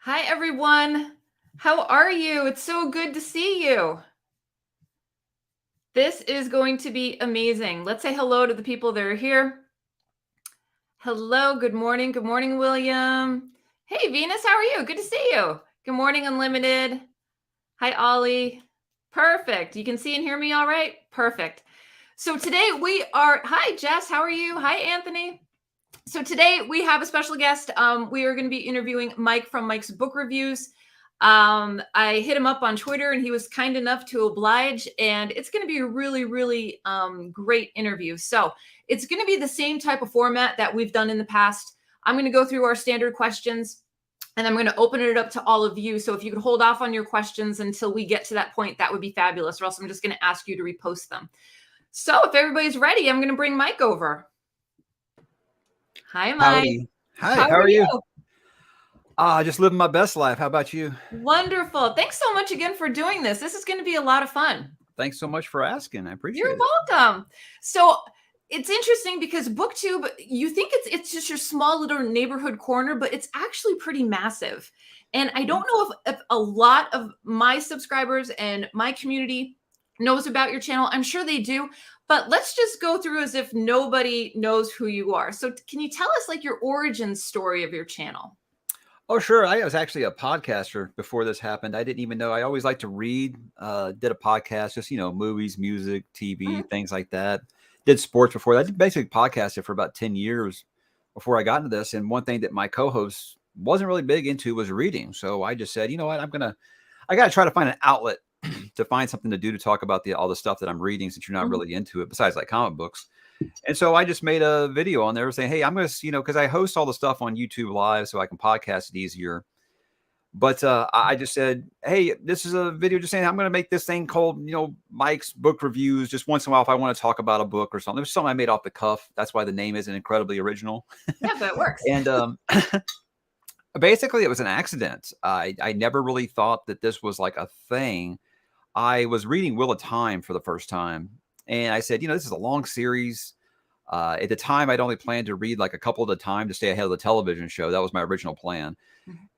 Hi, everyone. How are you? It's so good to see you. This is going to be amazing. Let's say hello to the people that are here. Hello. Good morning. Good morning, William. Hey, Venus. How are you? Good to see you. Good morning, Unlimited. Hi, Ollie. Perfect. You can see and hear me all right? Perfect. So today hi, Jess. How are you? Hi, Anthony. So today we have a special guest. We are going to be interviewing Mike from Mike's Book Reviews. I hit him up on Twitter and he was kind enough to oblige, and it's going to be a really, really great interview. So it's going to be the same type of format that we've done in the past. I'm going to go through our standard questions and I'm going to open it up to all of you. So if you could hold off on your questions until we get to that point, that would be fabulous. Or else I'm just going to ask you to repost them. So if everybody's ready, I'm going to bring Mike over. Hi, Mike. Howdy. Hi, how are you? Just living my best life. How about you? Wonderful. Thanks so much again for doing this. This is going to be a lot of fun. Thanks so much for asking. I appreciate it. You're welcome. So it's interesting because BookTube, you think it's just your small little neighborhood corner, but it's actually pretty massive. And I don't know if a lot of my subscribers and my community knows about your channel. I'm sure they do, but let's just go through as if nobody knows who you are. So can you tell us like your origin story of your channel? Oh, sure. I was actually a podcaster before this happened. I didn't even know. I always liked to read, did a podcast, just, movies, music, TV, things like that. Did sports before. I did basically podcasted for about 10 years before I got into this. And one thing that my co-host wasn't really big into was reading. So I just said, you know what, I got to try to find an outlet to find something to do to talk about all the stuff that I'm reading, since you're not really into it, besides like comic books. And so I just made a video on there saying, hey, I'm going to, because I host all the stuff on YouTube Live so I can podcast it easier. But I just said, hey, this is a video just saying I'm going to make this thing called, Mike's Book Reviews. Just once in a while, if I want to talk about a book or something. It was something I made off the cuff. That's why the name isn't incredibly original. Yeah, but it works. And basically, it was an accident. I never really thought that this was like a thing. I was reading Wheel of Time for the first time. And I said, this is a long series. At the time, I'd only planned to read like a couple at a time to stay ahead of the television show. That was my original plan.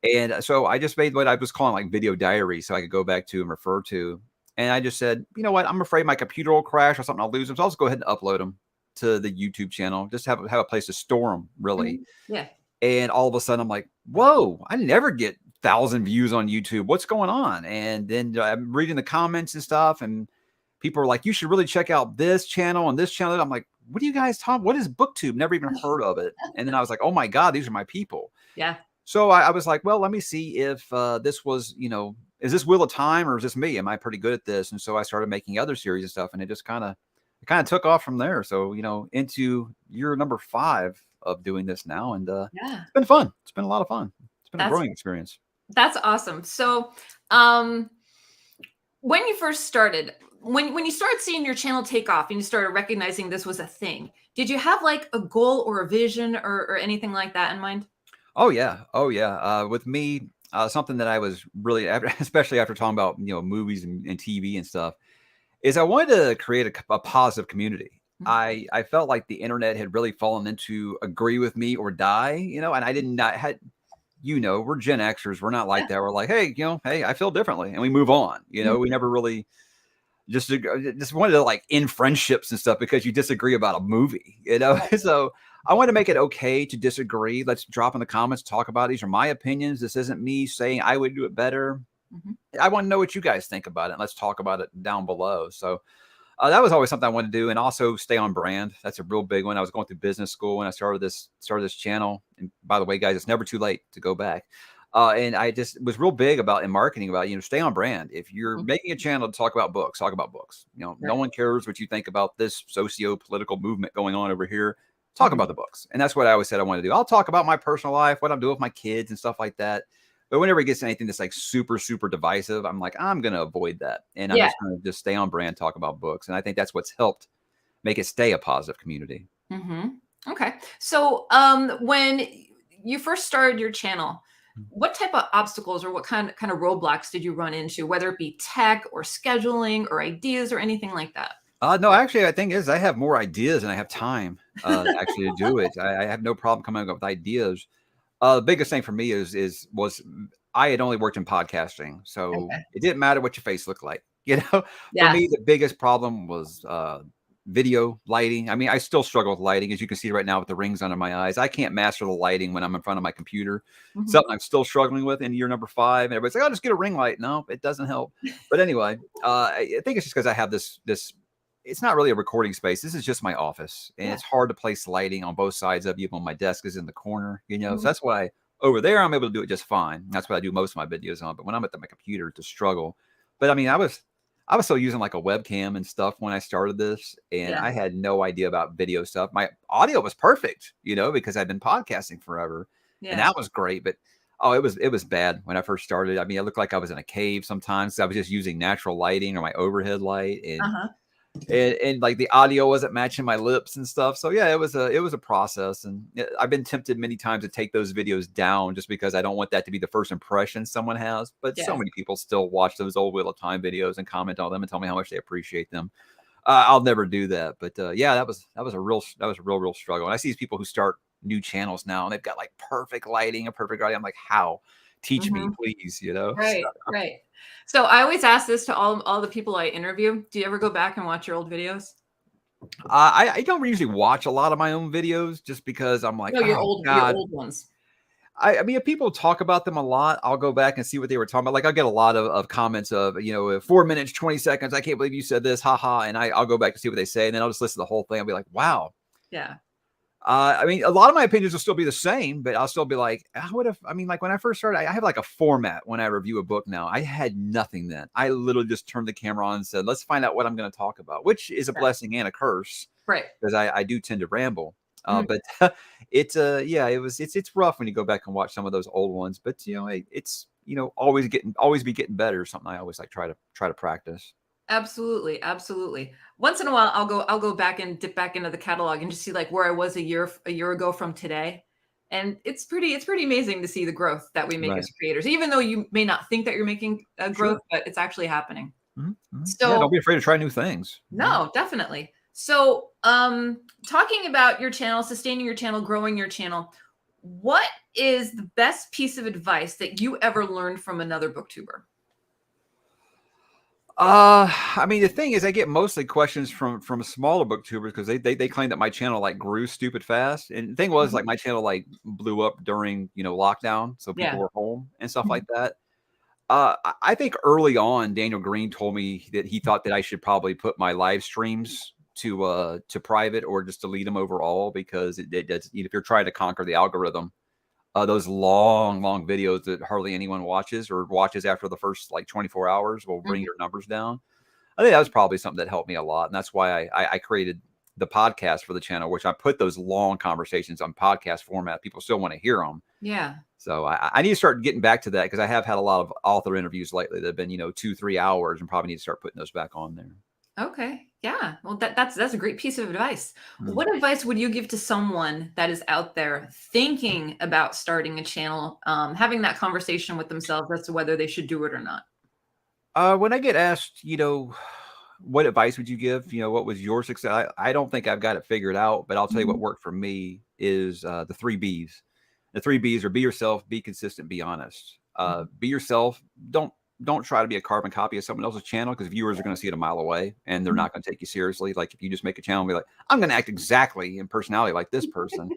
And so I just made what I was calling like video diary so I could go back to and refer to. And I just said, you know what? I'm afraid my computer will crash or something. I'll lose them. So I'll just go ahead and upload them to the YouTube channel. Just have a place to store them, really. Yeah. And all of a sudden, I'm like, whoa, I never get 1,000 views on YouTube. What's going on? And then I'm reading the comments and stuff, and people are like, you should really check out this channel and this channel. I'm like, what are you guys talking? What is BookTube? Never even heard of it. And then I was like, oh my God, these are my people. Yeah. So I was like, well, let me see if this was, is this Wheel of Time or is this me? Am I pretty good at this? And so I started making other series and stuff, and it just kind of took off from there. So, into year number 5 of doing this now. And it's been fun. It's been a lot of fun. It's been a growing experience. That's awesome. So when you first started, when you started seeing your channel take off and you started recognizing this was a thing, did you have like a goal or a vision or anything like that in mind? Oh, yeah. With me, something that I was really, especially after talking about, movies and TV and stuff, is I wanted to create a positive community. I felt like the internet had really fallen into agree with me or die, and I did not had, we're Gen Xers. We're not like that. We're like, hey, hey, I feel differently. And we move on. We never really just wanted to like end friendships and stuff because you disagree about a movie, So I want to make it okay to disagree. Let's drop in the comments, talk about it. These are my opinions. This isn't me saying I would do it better. I want to know what you guys think about it. And let's talk about it down below. So that was always something I wanted to do, and also stay on brand. That's a real big one. I was going through business school when I started this channel. And by the way, guys, it's never too late to go back. And I just was real big about in marketing about, stay on brand. If you're making a channel to talk about books, talk about books. No one cares what you think about this socio-political movement going on over here. Talk about the books. And that's what I always said I wanted to do. I'll talk about my personal life, what I'm doing with my kids and stuff like that. But whenever it gets to anything that's like super, super divisive, I'm like, I'm going to avoid that. And I'm just going to just stay on brand, talk about books. And I think that's what's helped make it stay a positive community. Okay. So when you first started your channel, what type of obstacles or what kind of roadblocks did you run into, whether it be tech or scheduling or ideas or anything like that? No, actually, I think I have more ideas than I have time actually to do it. I have no problem coming up with ideas. The biggest thing for me was I had only worked in podcasting, so Okay. it didn't matter what your face looked like. For Yeah. me, the biggest problem was video lighting. I mean, I still struggle with lighting, as you can see right now with the rings under my eyes. I can't master the lighting when I'm in front of my computer. Mhm. Something I'm still struggling with in year number 5. And everybody's like, "Oh, just get a ring light." No, it doesn't help. But anyway, I think it's just because I have this. It's not really a recording space. This is just my office, and Yeah. it's hard to place lighting on both sides of you when my desk is in the corner. So Mhm. that's why over there I'm able to do it just fine. That's what I do most of my videos on. But when I'm at my computer, it's a struggle. But I mean, I was still using like a webcam and stuff when I started this, and Yeah. I had no idea about video stuff. My audio was perfect, because I'd been podcasting forever, and Yeah. that was great. But oh, it was bad when I first started. I mean, it looked like I was in a cave sometimes. I was just using natural lighting or my overhead light, and Uh-huh. and like the audio wasn't matching my lips and stuff. So yeah, it was a process, and I've been tempted many times to take those videos down just because I don't want that to be the first impression someone has. But so Yeah. many people still watch those old Wheel of Time videos and comment on them and tell me how much they appreciate them. I'll never do that. But yeah, that was a real struggle. And I see these people who start new channels now and they've got like perfect lighting, a perfect audio. I'm like, how? Teach me, Mhm. please. Right, right. So I always ask this to all the people I interview. Do you ever go back and watch your old videos? I don't usually watch a lot of my own videos just because I'm like, No, oh your God. old ones. I mean, if people talk about them a lot, I'll go back and see what they were talking about. Like, I'll get a lot of comments of, 4 minutes, 20 seconds. I can't believe you said this. Ha. And I'll go back to see what they say. And then I'll just listen to the whole thing. I'll be like, wow. Yeah. I mean, a lot of my opinions will still be the same, but I'll still be like, I mean, like when I first started, I have like a format when I review a book now. I had nothing then. I literally just turned the camera on and said, let's find out what I'm going to talk about, which is a Yeah. blessing and a curse Right. because I do tend to ramble. Mhm. But it's rough when you go back and watch some of those old ones. But it's always be getting better. Or something I always like try to practice. Absolutely, absolutely. Once in a while, I'll go back and dip back into the catalog and just see like where I was a year ago from today. And it's pretty amazing to see the growth that we make Right. as creators, even though you may not think that you're making a growth, Sure. but it's actually happening. Yeah. Don't So be afraid to try new things. no, definitely. So, talking about your channel, sustaining your channel, growing your channel, what is the best piece of advice that you ever learned from another booktuber? I mean, the thing is, I get mostly questions from smaller booktubers because they claim that my channel like grew stupid fast. And the thing was, Mhm. like, my channel like blew up during lockdown, so people Yeah. were home and stuff Mhm. like that. I think early on, Daniel Green told me that he thought that I should probably put my live streams to private or just delete them overall because it does. If you're trying to conquer the algorithm, those long videos that hardly anyone watches or watches after the first like 24 hours will bring Mhm. your numbers down. I think that was probably something that helped me a lot, and that's why I created the podcast for the channel, which I put those long conversations on podcast format. People still want to hear them. Yeah. So I need to start getting back to that because I have had a lot of author interviews lately that have been 2-3 hours, and probably need to start putting those back on there. Okay. Yeah. Well, that's a great piece of advice. Mm. What advice would you give to someone that is out there thinking about starting a channel, having that conversation with themselves as to whether they should do it or not? When I get asked, what advice would you give? What was your success? I don't think I've got it figured out, but I'll tell you what Mhm. worked for me is the 3 B's. The 3 B's are be yourself, be consistent, be honest. Mhm. Be yourself. Don't try to be a carbon copy of someone else's channel because viewers are going to see it a mile away and they're Mhm. not going to take you seriously. Like if you just make a channel and be like, I'm going to act exactly in personality like this person.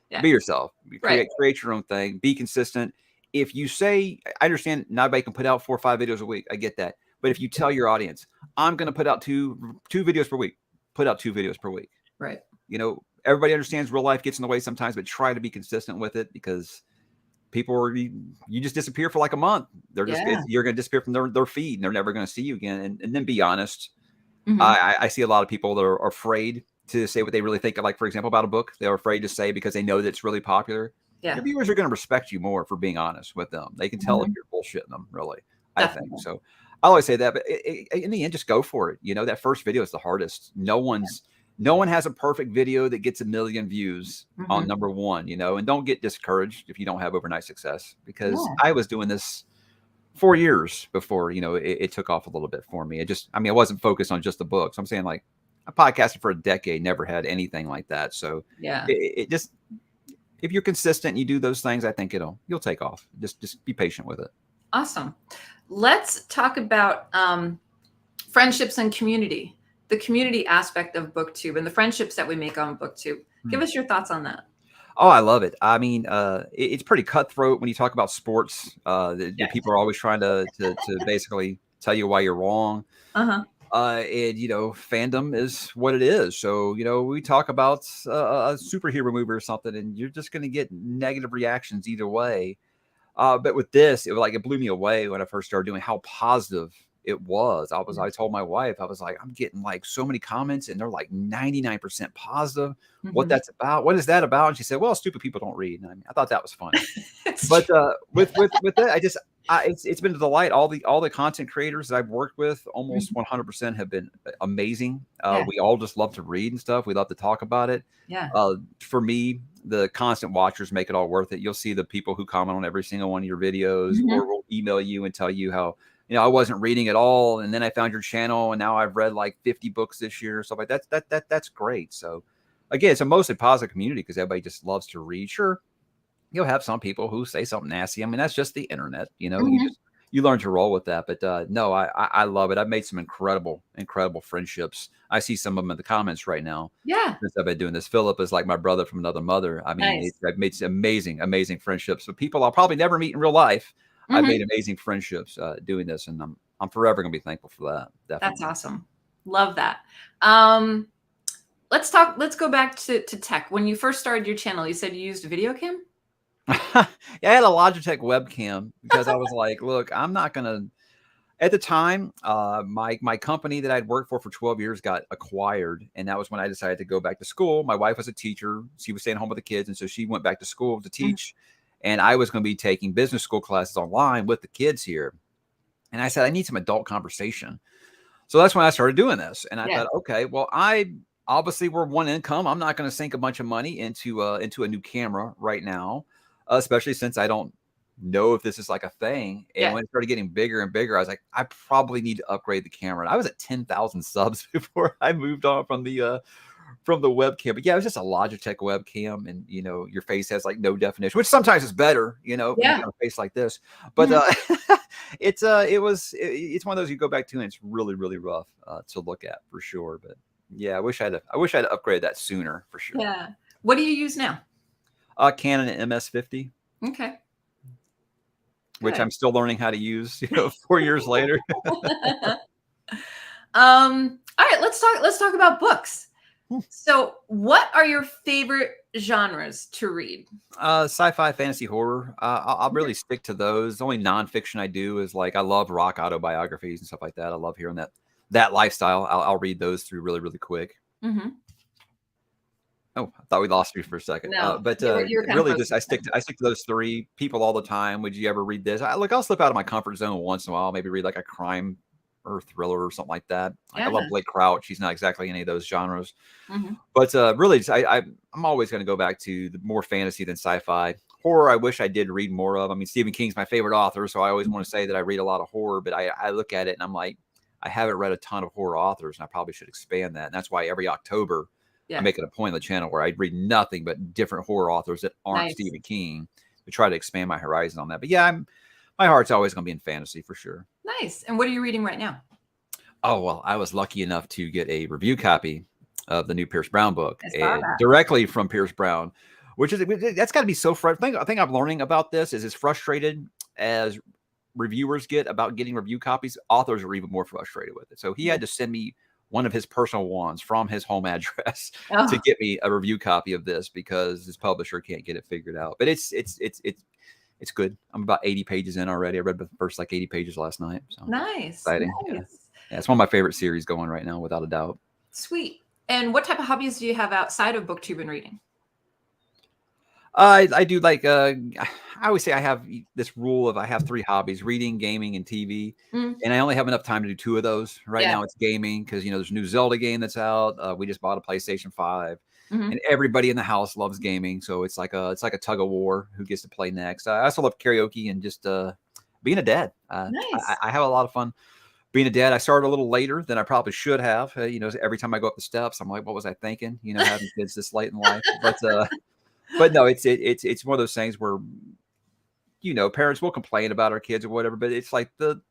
Yeah. Be yourself. Right. Create your own thing. Be consistent. If you say, I understand not everybody can put out 4 or 5 videos a week. I get that. But if you tell your audience, I'm going to put out two videos per week, put out 2 videos per week. Right. Everybody understands real life gets in the way sometimes, but try to be consistent with it because people are you just disappear for like a month. Yeah. You're going to disappear from their feed and they're never going to see you again. And then be honest. Mhm. I see a lot of people that are afraid to say what they really think. Like, for example, about a book, they're afraid to say because they know that it's really popular. Your Yeah. viewers are going to respect you more for being honest with them. They can tell if Mhm. you're bullshitting them, really. I think Definitely. so. I always say that, but in the end, just go for it. That first video is the hardest. No one has a perfect video that gets 1 million views on Mhm. number one. And don't get discouraged if you don't have overnight success because Yeah. I was doing this 4 years before it took off a little bit for me. I wasn't focused on just the books. I'm saying like I podcasted for a decade, never had anything like that. So Yeah. it just if you're consistent and you do those things, I think you'll take off. Just be patient with it. Awesome. Let's talk about friendships and community, the community aspect of BookTube and the friendships that we make on BookTube. Give us your thoughts on that. Oh, I love it. I mean, it's pretty cutthroat when you talk about sports. The Yes. people are always trying to basically tell you why you're wrong. Uh-huh. And fandom is what it is. So we talk about a superhero movie or something, and you're just going to get negative reactions either way. But with this, it blew me away when I first started doing how positive it was. I told my wife, I was like, I'm getting like so many comments and they're like 99% positive. What that's about? What is that about? And she said, well, stupid people don't read. And I thought that was funny. But with that, it's been a delight. All the content creators that I've worked with, almost 100% have been amazing. We all just love to read and stuff. We love to talk about it. Yeah. For me, the constant watchers make it all worth it. You'll see the people who comment on every single one of your videos, or will email you and tell you how I wasn't reading at all, and then I found your channel, and now I've read like 50 books this year, stuff like that. That's great. So again, it's a mostly positive community because everybody just loves to read. Sure, you'll have some people who say something nasty. I mean, that's just the internet. You learn to roll with that. But no, I love it. I've made some incredible friendships. I see some of them in the comments right now. Yeah. Since I've been doing this, Philip is like my brother from another mother. I mean, Nice. I've made some amazing friendships with people I'll probably never meet in real life. I've made amazing friendships doing this, and I'm forever going to be thankful for that. Definitely. That's awesome. Love that. Let's go back to tech. When you first started your channel, you said you used a video cam? Yeah, I had a Logitech webcam because I was like, look, I'm not going to. At the time, my company that I'd worked for 12 years got acquired, and that was when I decided to go back to school. My wife was a teacher. She was staying home with the kids, and so she went back to school to teach. And I was going to be taking business school classes online with the kids here. And I said, I need some adult conversation. So that's when I started doing this. And I thought, okay, well, we're one income. I'm not going to sink a bunch of money into a new camera right now, especially since I don't know if this is like a thing. And when it started getting bigger and bigger, I was like, I probably need to upgrade the camera. And I was at 10,000 subs before I moved on from the webcam. But yeah, it was just a Logitech webcam, and your face has like no definition, which sometimes is better, when you got a face like this. But it's one of those you go back to and it's really, really rough to look at for sure. But yeah, I wish I'd upgraded that sooner for sure. Yeah. What do you use now? Canon MS-50. Okay. Which I'm still learning how to use, 4 years later. All right, let's talk about books. So what are your favorite genres to read? Sci-fi, fantasy, horror. I'll really stick to those. The only nonfiction I do is like, I love rock autobiographies and stuff like that. I love hearing that lifestyle. I'll read those through really, really quick. Oh, I thought we lost you for a second. No, but you're really, I stick to those three people all the time. Would you ever read this? I'll slip out of my comfort zone once in a while. Maybe read like a crime or thriller or something like that. Like I love Blake Crouch. He's not exactly any of those genres. But really, I'm always going to go back to the more fantasy than sci-fi. Horror, I wish I did read more of. I mean, Stephen King's my favorite author, so I always want to say that I read a lot of horror. But I look at it and I'm like, I haven't read a ton of horror authors, and I probably should expand that. And that's why every October, I make it a point on the channel where I read nothing but different horror authors that aren't Stephen King to try to expand my horizon on that. But yeah, my heart's always going to be in fantasy for sure. Nice. And what are you reading right now? Oh, well, I was lucky enough to get a review copy of the new Pierce Brown book directly from Pierce Brown, that's got to be so frustrating. I think I'm learning about this is as frustrated as reviewers get about getting review copies, authors are even more frustrated with it. So he had to send me one of his personal ones from his home address to get me a review copy of this because his publisher can't get it figured out. But it's good. I'm about 80 pages in already. I read the first like 80 pages last night. So nice. Exciting. Nice. Yeah, it's one of my favorite series going right now, without a doubt. Sweet. And what type of hobbies do you have outside of BookTube and reading? I do like, I always say I have this rule of I have 3 hobbies: reading, gaming, and TV. And I only have enough time to do 2 of those. Right now it's gaming because, there's a new Zelda game that's out. We just bought a PlayStation 5 and everybody in the house loves gaming. So it's like a tug of war who gets to play next. I also love karaoke and just being a dad. Nice. I have a lot of fun being a dad. I started a little later than I probably should have. Every time I go up the steps, I'm like, what was I thinking? Having kids this late in life. But no, it's one of those things where parents will complain about our kids or whatever, but it's like the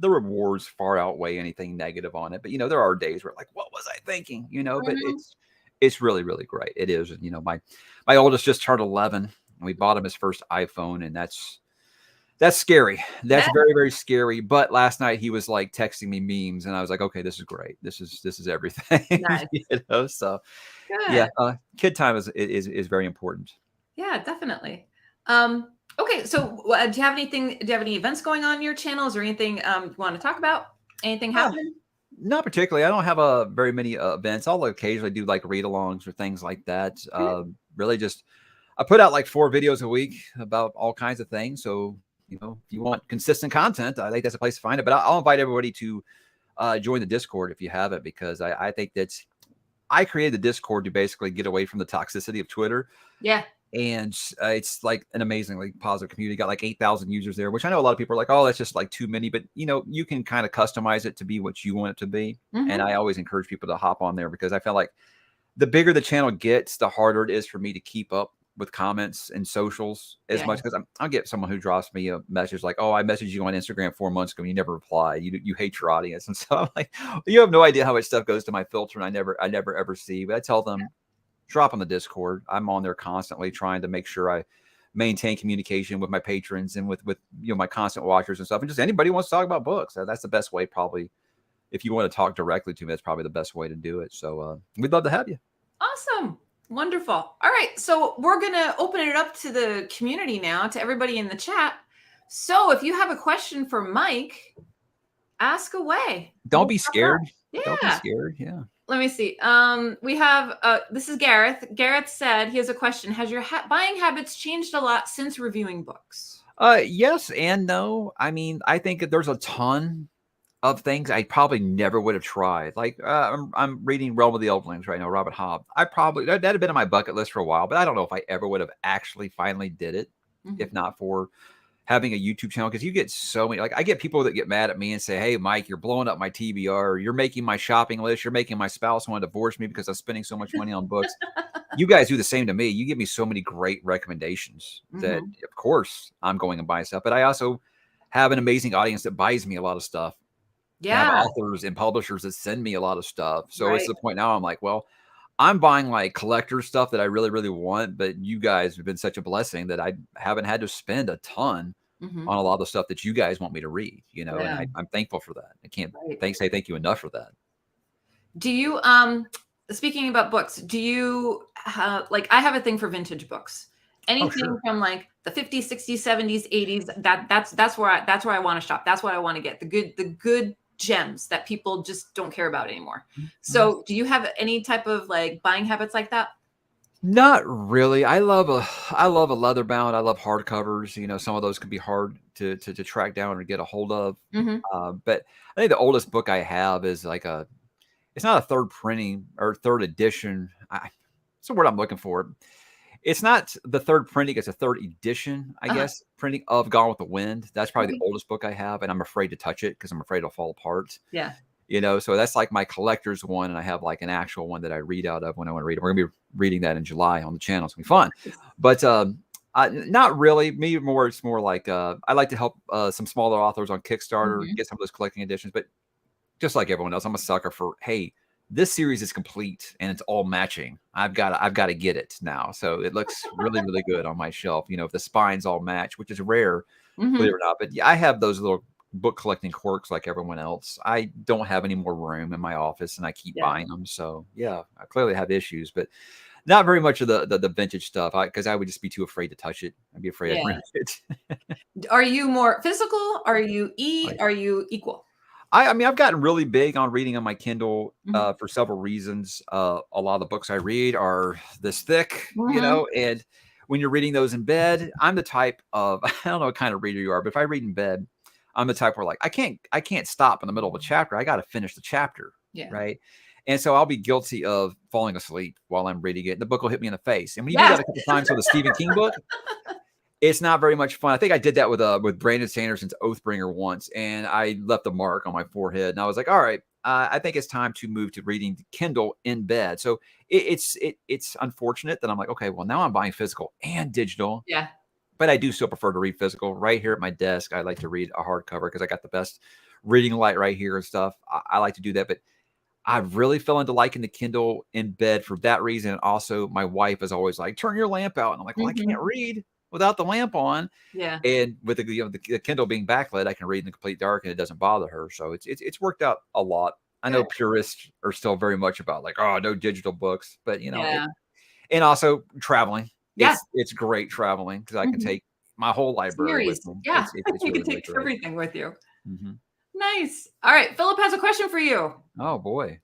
rewards far outweigh anything negative on it. But there are days where like, what was I thinking? But Mhm. it's really, really great. It is. My oldest just turned 11 and we bought him his first iPhone, and that's scary. That's Yeah, very, very scary. But last night he was like texting me memes, and I was like, okay, this is great. This is everything. nice. So yeah, Good. kid time is very important. Yeah, definitely. Okay, so do you have anything? Do you have any events going on your channels or anything you want to talk about? Anything Uh, happening? Not particularly. I don't have very many events. I'll occasionally do like read-alongs or things like that. Okay. Really, just I put out like 4 videos a week about all kinds of things. So if you want consistent content, I think that's a place to find it. But I'll invite everybody to join the Discord if you haven't, because I think I created the Discord to basically get away from the toxicity of Twitter. Yeah. And it's like an amazingly positive community. Got like 8,000 users there, which I know a lot of people are like, oh, that's just like too many. But you can kind of customize it to be what you want it to be. And Hmm. I always encourage people to hop on there, because I feel like the bigger the channel gets, the harder it is for me to keep up with comments and socials as Yeah. much, because I'll get someone who drops me a message like, oh, I messaged you on Instagram 4 months ago and you never reply. You hate your audience. And so I'm like, you have no idea how much stuff goes to my filter, and I never ever see. But I tell them, drop on the Discord. I'm on there constantly trying to make sure I maintain communication with my patrons and with my constant watchers and stuff. And just anybody who wants to talk about books. That's the best way, probably. If you want to talk directly to me, that's probably the best way to do it. So we'd love to have you. Awesome. Wonderful. All right. So we're going to open it up to the community now, to everybody in the chat. So if you have a question for Mike, ask away. Don't We'll be talk about scared. it. Don't be Yeah. scared. Yeah. Let me see. We have, this is Gareth. Gareth said he has a question. Has your buying habits changed a lot since reviewing books? Yes and no. I mean, I think that there's a ton of things I probably never would have tried. Like I'm reading Realm of the Elvelings right now, Robert Hobb. I probably that had been on my bucket list for a while, but I don't know if I ever would have actually finally did it Mhm. if not for having a YouTube channel. Because you get so many, like I get people that get mad at me and say, hey Mike, you're blowing up my TBR, you're making my shopping list, you're making my spouse want to divorce me because I'm spending so much money on books. You guys do the same to me. You give me so many great recommendations that Mhm. of course I'm going and buying stuff, but I also have an amazing audience that buys me a lot of stuff. I have Yeah. authors and publishers that send me a lot of stuff. So it's Right. the point now I'm like, well, I'm buying like collector stuff that I really, really want, but you guys have been such a blessing that I haven't had to spend a ton Mhm. on a lot of the stuff that you guys want me to read, and Yeah. I'm thankful for that. I can't Right. say thank you enough for that. Do you speaking about books, do you like, I have a thing for vintage books. Oh, Anything sure. from like the 50s, 60s, 70s, 80s, that's where I want to shop. That's what I want to get. The good gems that people just don't care about anymore. Mhm. So, do you have any type of like buying habits like that? Not really. I love a leather bound. I love hardcovers. Some of those can be hard to track down or get a hold of. Mhm. But I think the oldest book I have is like it's not a third printing or third edition. It's the word I'm looking for. It's not the third printing, it's a third edition, I Uh-huh. guess, printing of Gone with the Wind. That's probably the Okay. oldest book I have, and I'm afraid to touch it because I'm afraid it'll fall apart. Yeah. So that's like my collector's one, and I have like an actual one that I read out of when I want to read it. We're gonna be reading that in July on the channel. It's gonna be fun. But not really. Me more. It's more like I like to help some smaller authors on Kickstarter Mhm. get some of those collecting editions. But just like everyone else, I'm a sucker for, hey, this series is complete and it's all matching. I've got to get it now. So it looks really, really good on my shelf. If the spines all match, which is rare, believe it Mhm. or not. But yeah, I have those little book collecting quirks like everyone else. I don't have any more room in my office and I keep Yeah. buying them. So yeah, I clearly have issues, but not very much of the vintage stuff, because I would just be too afraid to touch it. I'd be afraid I'd Yeah. ruin it. Are you more physical? Are you Oh, Are you equal? I mean, I've gotten really big on reading on my Kindle Mhm. for several reasons. A lot of the books I read are this thick, Mhm. and when you're reading those in bed, I'm the type of I don't know what kind of reader you are, but if I read in bed, I'm the type where like I can't stop in the middle of a chapter. I got to finish the chapter, Yeah. right? And so I'll be guilty of falling asleep while I'm reading it. And the book will hit me in the face. And when you do Yes. that a couple times with a Stephen King book, it's not very much fun. I think I did that with Brandon Sanderson's Oathbringer once, and I left a mark on my forehead. And I was like, all right, I think it's time to move to reading Kindle in bed. So it's unfortunate that I'm like, okay, well now I'm buying physical and digital, Yeah. but I do still prefer to read physical. Right here at my desk, I like to read a hardcover because I got the best reading light right here and stuff. I like to do that, but I really fell into liking the Kindle in bed for that reason. Also, my wife is always like, "Turn your lamp out," and I'm like, "Well, I can't Mhm. read without the lamp on." Yeah. And with the Kindle being backlit, I can read in the complete dark, and it doesn't bother her. So it's worked out a lot. I know Good. purists are still very much about like, "Oh, no digital books," but Yeah. and also traveling. Yes. It's great traveling because I can Mhm. take my whole library with Series. me. Yeah. It's You really, can really take great. everything with you. Mhm. Nice. All right. Philip has a question for you. Oh, boy.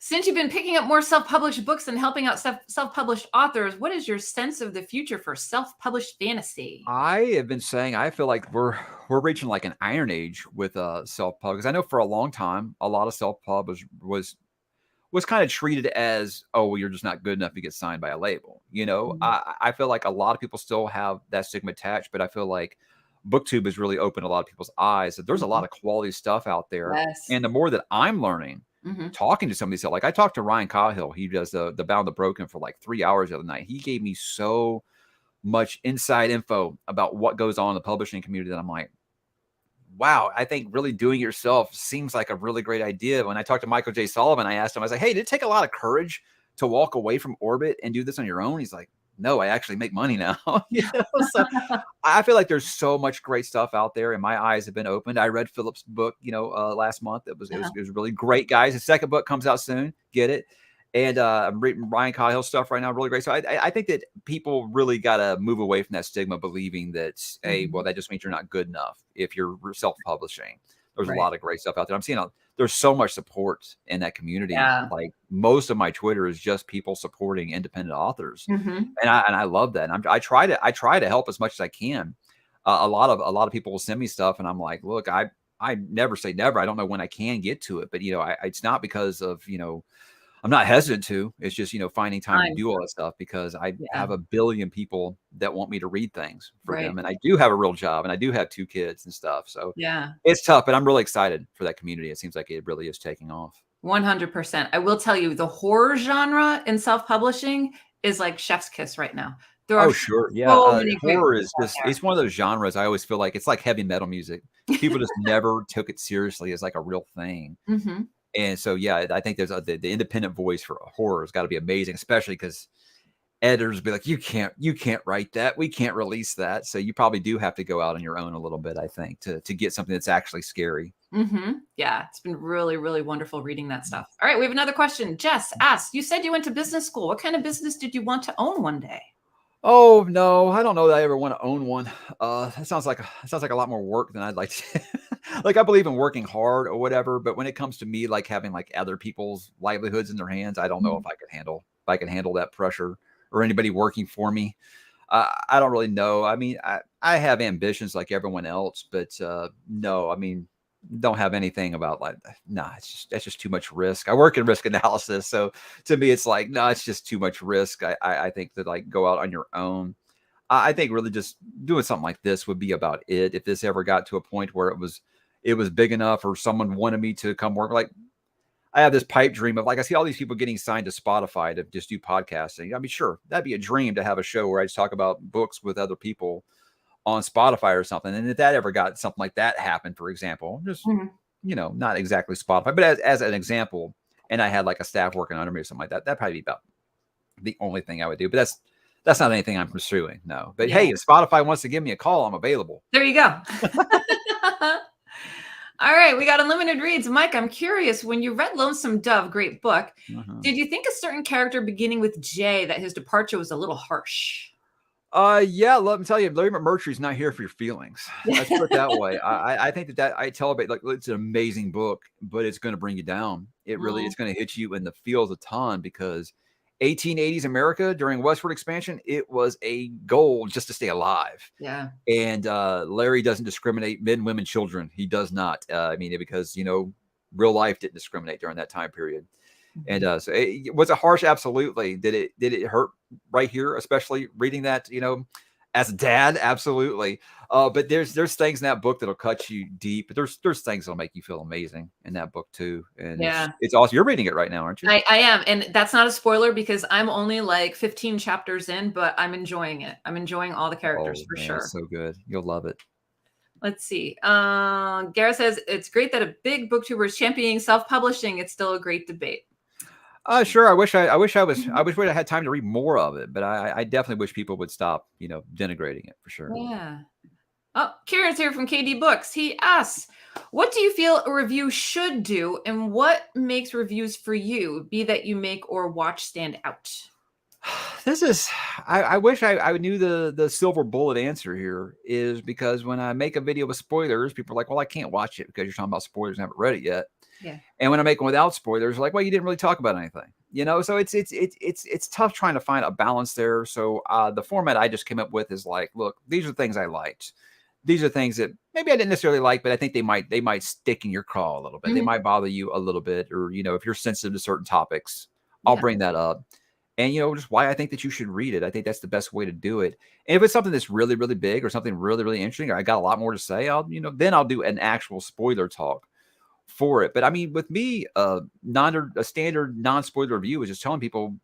Since you've been picking up more self-published books and helping out self-published authors, what is your sense of the future for self-published fantasy? I have been saying I feel like we're reaching like an iron age with self-pub because I know for a long time a lot of self-pub was kind of treated as, oh, well, you're just not good enough to get signed by a label. Mhm. I feel like a lot of people still have that stigma attached, but I feel like BookTube has really opened a lot of people's eyes that there's a lot Mhm. of quality stuff out there. Yes. And the more that I'm learning, Mhm. talking to somebody, so like I talked to Ryan Cahill, he does the Bound the Broken for like 3 hours the other night. He gave me so much inside info about what goes on in the publishing community that I'm like, wow, I think really doing it yourself seems like a really great idea. When I talked to Michael J. Sullivan, I asked him, I was like, hey, did it take a lot of courage to walk away from Orbit and do this on your own? He's like, no, I actually make money now. So I feel like there's so much great stuff out there, and my eyes have been opened. I read Philip's book, last month. Uh-huh. It was really great, guys. His second book comes out soon. Get it? And I'm reading Ryan Cahill's stuff right now, really great. So I think that people really got to move away from that stigma, believing that, hey, well, Mhm. that just means you're not good enough if you're self-publishing. There's a Right. lot of great stuff out there. There's so much support in that community. Yeah. Like most of my Twitter is just people supporting independent authors, Mhm. and I love that. And I try to help as much as I can. A lot of people will send me stuff, and I'm like, look, I never say never. I don't know when I can get to it, but it's not because of I'm not hesitant to. It's just, finding time to Time. do all that stuff because I Yeah. have a billion people that want me to read things for Right. them. And I do have a real job and I do have 2 kids and stuff. So Yeah. it's tough, but I'm really excited for that community. It seems like it really is taking off. 100%. I will tell you the horror genre in self-publishing is like chef's kiss right now. There are Oh, sure. Yeah. so many great Horror books is out just, it's one of those genres. I always feel like it's like heavy metal music. People just never took it seriously as like a real thing. there. Mhm. And so, yeah, I think there's the independent voice for horror has got to be amazing, especially because editors be like, you can't write that. We can't release that. So you probably do have to go out on your own a little bit, I think, to get something that's actually scary. Mhm. Yeah, it's been really, really wonderful reading that stuff. All right, we have another question. Jess asks, you said you went to business school. What kind of business did you want to own one day? Oh no, I don't know that I ever want to own one. That sounds like a lot more work than I'd like to. Like I believe in working hard or whatever, but when it comes to me like having like other people's livelihoods in their hands, I don't know Mhm. if I can handle that pressure or anybody working for me. I don't really know. I mean, I have ambitions like everyone else, but no, I mean, don't have anything about like, nah, that's just too much risk. I work in risk analysis. So to me, it's like, no, it's just too much risk. I think that like go out on your own. I think really just doing something like this would be about it. If this ever got to a point where it was big enough or someone wanted me to come work, like I have this pipe dream of like I see all these people getting signed to Spotify to just do podcasting. I mean, sure, that'd be a dream to have a show where I just talk about books with other people on Spotify or something. And if that ever got something like that happened, for example, just Mhm. not exactly Spotify, but as an example, and I had like a staff working under me or something like that, that'd probably be about the only thing I would do. But that's not anything I'm pursuing. No. But Yeah. hey, if Spotify wants to give me a call, I'm available. There you go. All right, we got unlimited reads. Mike, I'm curious, when you read Lonesome Dove, great book, Uh-huh. did you think a certain character beginning with J that his departure was a little harsh? Yeah, let me tell you, Larry McMurtry's not here for your feelings. Let's put it that way. I think that I tell it like it's an amazing book, but it's going to bring you down. Mm, It's going to hit you in the feels a ton because 1880s America during westward expansion, it was a goal just to stay alive. yeah. And Larry doesn't discriminate men, women, children. He does not. I mean, because real life didn't discriminate during that time period. And Mhm. was it harsh? Absolutely. Did it hurt right here, especially reading that? As a dad, absolutely. But there's things in that book that'll cut you deep. But there's things that'll make you feel amazing in that book too. And Yeah. it's awesome. You're reading it right now, aren't you? I am. And that's not a spoiler because I'm only like 15 chapters in, but I'm enjoying it. I'm enjoying all the characters Oh for man, it's sure. so good. You'll love it. Let's see. Gareth says it's great that a big booktuber is championing self-publishing. It's still a great debate. Sure. I wish I wish Mhm. I had time to read more of it, but I definitely wish people would stop, denigrating it for sure. Yeah. Oh, Kieran's here from KD Books. He asks, what do you feel a review should do and what makes reviews for you, be that you make or watch, stand out? This is I wish I knew the silver bullet answer here is because when I make a video with spoilers, people are like, well, I can't watch it because you're talking about spoilers and haven't read it yet. Yeah. And when I make one without spoilers, like, well, you didn't really talk about anything, So it's tough trying to find a balance there. So the format I just came up with is like, look, these are things I liked. These are things that maybe I didn't necessarily like, but I think they might stick in your craw a little bit. They Mhm. might bother you a little bit, or if you're sensitive to certain topics, I'll Yeah. bring that up. And just why I think that you should read it. I think that's the best way to do it. And if it's something that's really, really big or something really, really interesting, or I got a lot more to say, then I'll do an actual spoiler talk for it. But I mean, with me, a standard non-spoiler review is just telling people,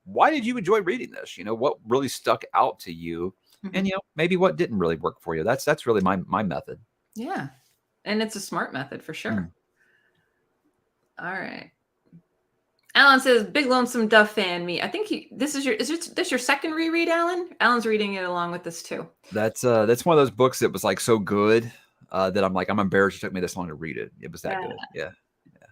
why did you enjoy reading this? What really stuck out to you, and Mhm. maybe what didn't really work for you. That's really my method. Yeah. And it's a smart method for sure. Mm. All right. Alan says, "Big Lonesome Dove fan me." I think this your second reread, Alan? Alan's reading it along with this too. That's one of those books that was like so good that I'm embarrassed it took me this long to read it. It was that Yeah. good. Yeah,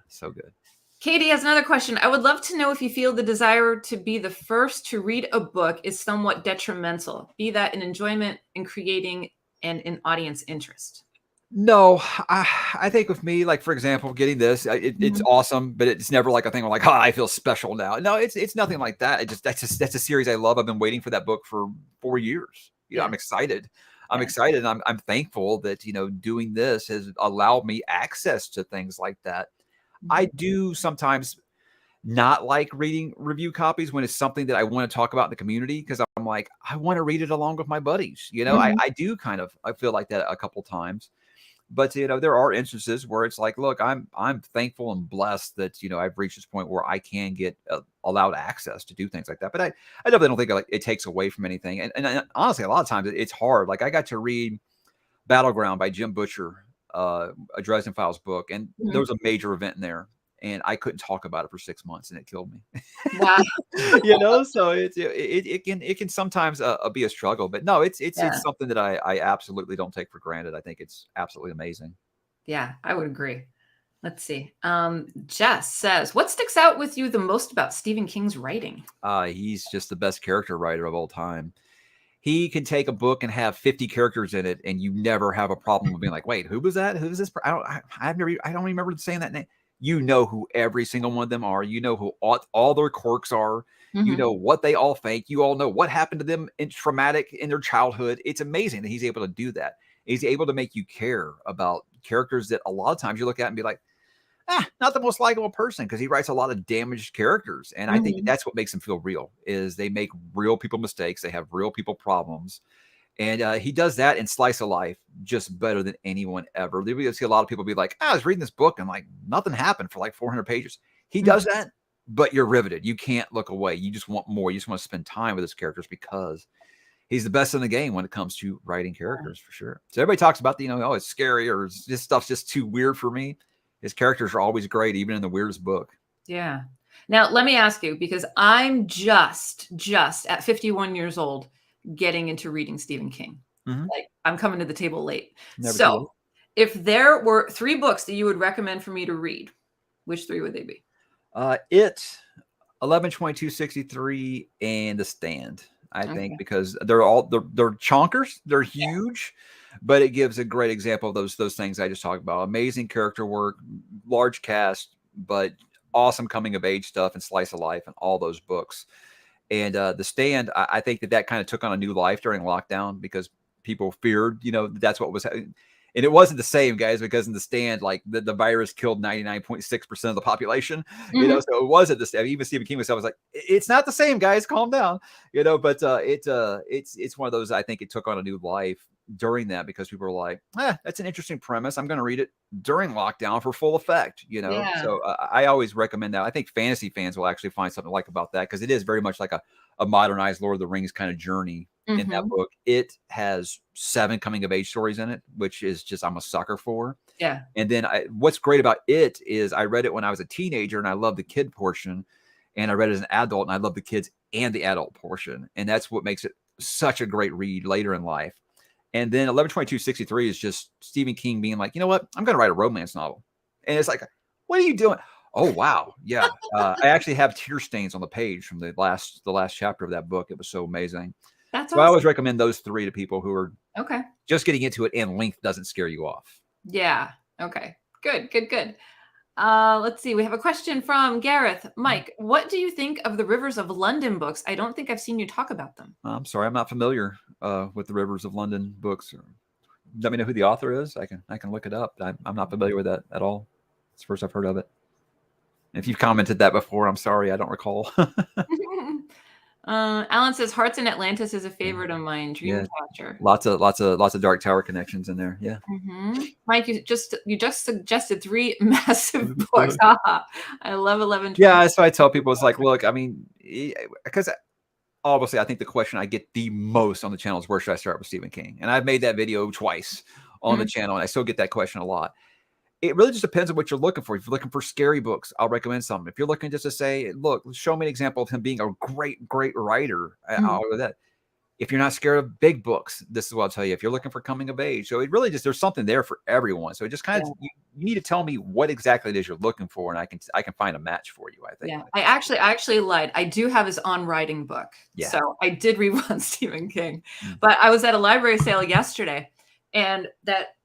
so good. Katie has another question. I would love to know if you feel the desire to be the first to read a book is somewhat detrimental, be that in enjoyment, in creating, and in audience interest. No, I think with me, like for example, getting this, it's Mhm. awesome, but it's never like a thing where like, I feel special now. No, it's nothing like that. That's a series I love. I've been waiting for that book for 4 years. Yeah. I'm excited. I'm Yeah. excited. And I'm thankful that doing this has allowed me access to things like that. I Mhm. do sometimes not like reading review copies when it's something that I want to talk about in the community because I'm like, I want to read it along with my buddies. Mhm. I do I feel like that a couple times. But there are instances where it's like, look, I'm thankful and blessed that I've reached this point where I can get allowed access to do things like that. But I definitely don't think like it takes away from anything. And honestly, a lot of times it's hard. Like I got to read Battleground by Jim Butcher, a Dresden Files book, and there Mhm. was a major event in there, and I couldn't talk about it for 6 months, and it killed me. Wow. So it can sometimes be a struggle, but no, it's Yeah. something that I absolutely don't take for granted. I think it's absolutely amazing. Yeah, I would agree. Let's see. Jess says, "What sticks out with you the most about Stephen King's writing?" He's just the best character writer of all time. He can take a book and have 50 characters in it, and you never have a problem with being like, "Wait, who was that? Who's this?" I don't remember saying that name. You know who every single one of them are. You know who all their quirks are. You Mhm. know what they all think. You all know what happened to them in traumatic in their childhood. It's amazing that he's able to do that. He's able to make you care about characters that a lot of times you look at and be like, not the most likable person because he writes a lot of damaged characters. And I think Mhm. that's what makes them feel real is they make real people mistakes. They have real people problems. And he does that in Slice of Life just better than anyone ever. You see a lot of people be like, I was reading this book and like nothing happened for like 400 pages. He Mhm. does that, but you're riveted. You can't look away. You just want more. You just want to spend time with his characters because he's the best in the game when it comes to writing characters for sure. So everybody talks about oh, it's scary or this stuff's just too weird for me. His characters are always great, even in the weirdest book. Yeah. Now, let me ask you because I'm just at 51 years old getting into reading Stephen King. Mm-hmm. Like I'm coming to the table late. Never too late. So, if there were 3 books that you would recommend for me to read, which 3 would they be? It 11/22/63 and The Stand. I think Okay. because they're chonkers, they're huge, but it gives a great example of those things I just talked about. Amazing character work, large cast, but awesome coming of age stuff and slice of life and all those books. And The Stand, I think that kind of took on a new life during lockdown because people feared, that's what was. And it wasn't the same, guys, because in The Stand, like the virus killed 99.6% of the population, so it wasn't the same. Even Stephen King himself was like, it's not the same, guys, calm down, but it's one of those, I think it took on a new life during that because people were like, that's an interesting premise. I'm going to read it during lockdown for full effect, Yeah. So I always recommend that. I think fantasy fans will actually find something like about that because it is very much like a modernized Lord of the Rings kind of journey in that book. It has 7 coming of age stories in it, which is just, I'm a sucker for. Yeah. And then what's great about it is I read it when I was a teenager and I love the kid portion, and I read it as an adult and I love the kids and the adult portion. And that's what makes it such a great read later in life. And then 11/22/63 is just Stephen King being like, you know what? I'm going to write a romance novel. And it's like, what are you doing? Oh, wow. Yeah. I actually have tear stains on the page from the last chapter of that book. It was so amazing. That's so awesome. I always recommend those 3 to people who are okay. Just getting into it, and length doesn't scare you off. Yeah. Okay. Good. Let's see. We have a question from Gareth. Mike, what do you think of the Rivers of London books? I don't think I've seen you talk about them. I'm sorry, I'm not familiar with the Rivers of London books. Let me know who the author is. I can look it up. I'm not familiar with that at all. It's the first I've heard of it. If you've commented that before, I'm sorry, I don't recall. Alan says Hearts in Atlantis is a favorite of mine. Dreamcatcher. Lots of Dark Tower connections in there. Yeah. Mike, you just suggested 3 massive books. I love 11. Yeah, so I tell people, it's like, look, I mean, because obviously I think the question I get the most on the channel is, where should I start with Stephen King? And I've made that video twice on the channel, and I still get that question a lot. It really just depends on what you're looking for. If you're looking for scary books, I'll recommend some. If you're looking just to say, look, show me an example of him being a great writer, I'll go with that. If you're not scared of big books, this is what I'll tell you. If you're looking for coming of age, so it really just, there's something there for everyone. So it just kind of, you need to tell me what exactly it is you're looking for, and I can find a match for you, I think. Yeah, I actually lied. I do have his On Writing book. Yeah. So I did read one Stephen King, but I was at a library sale yesterday, and that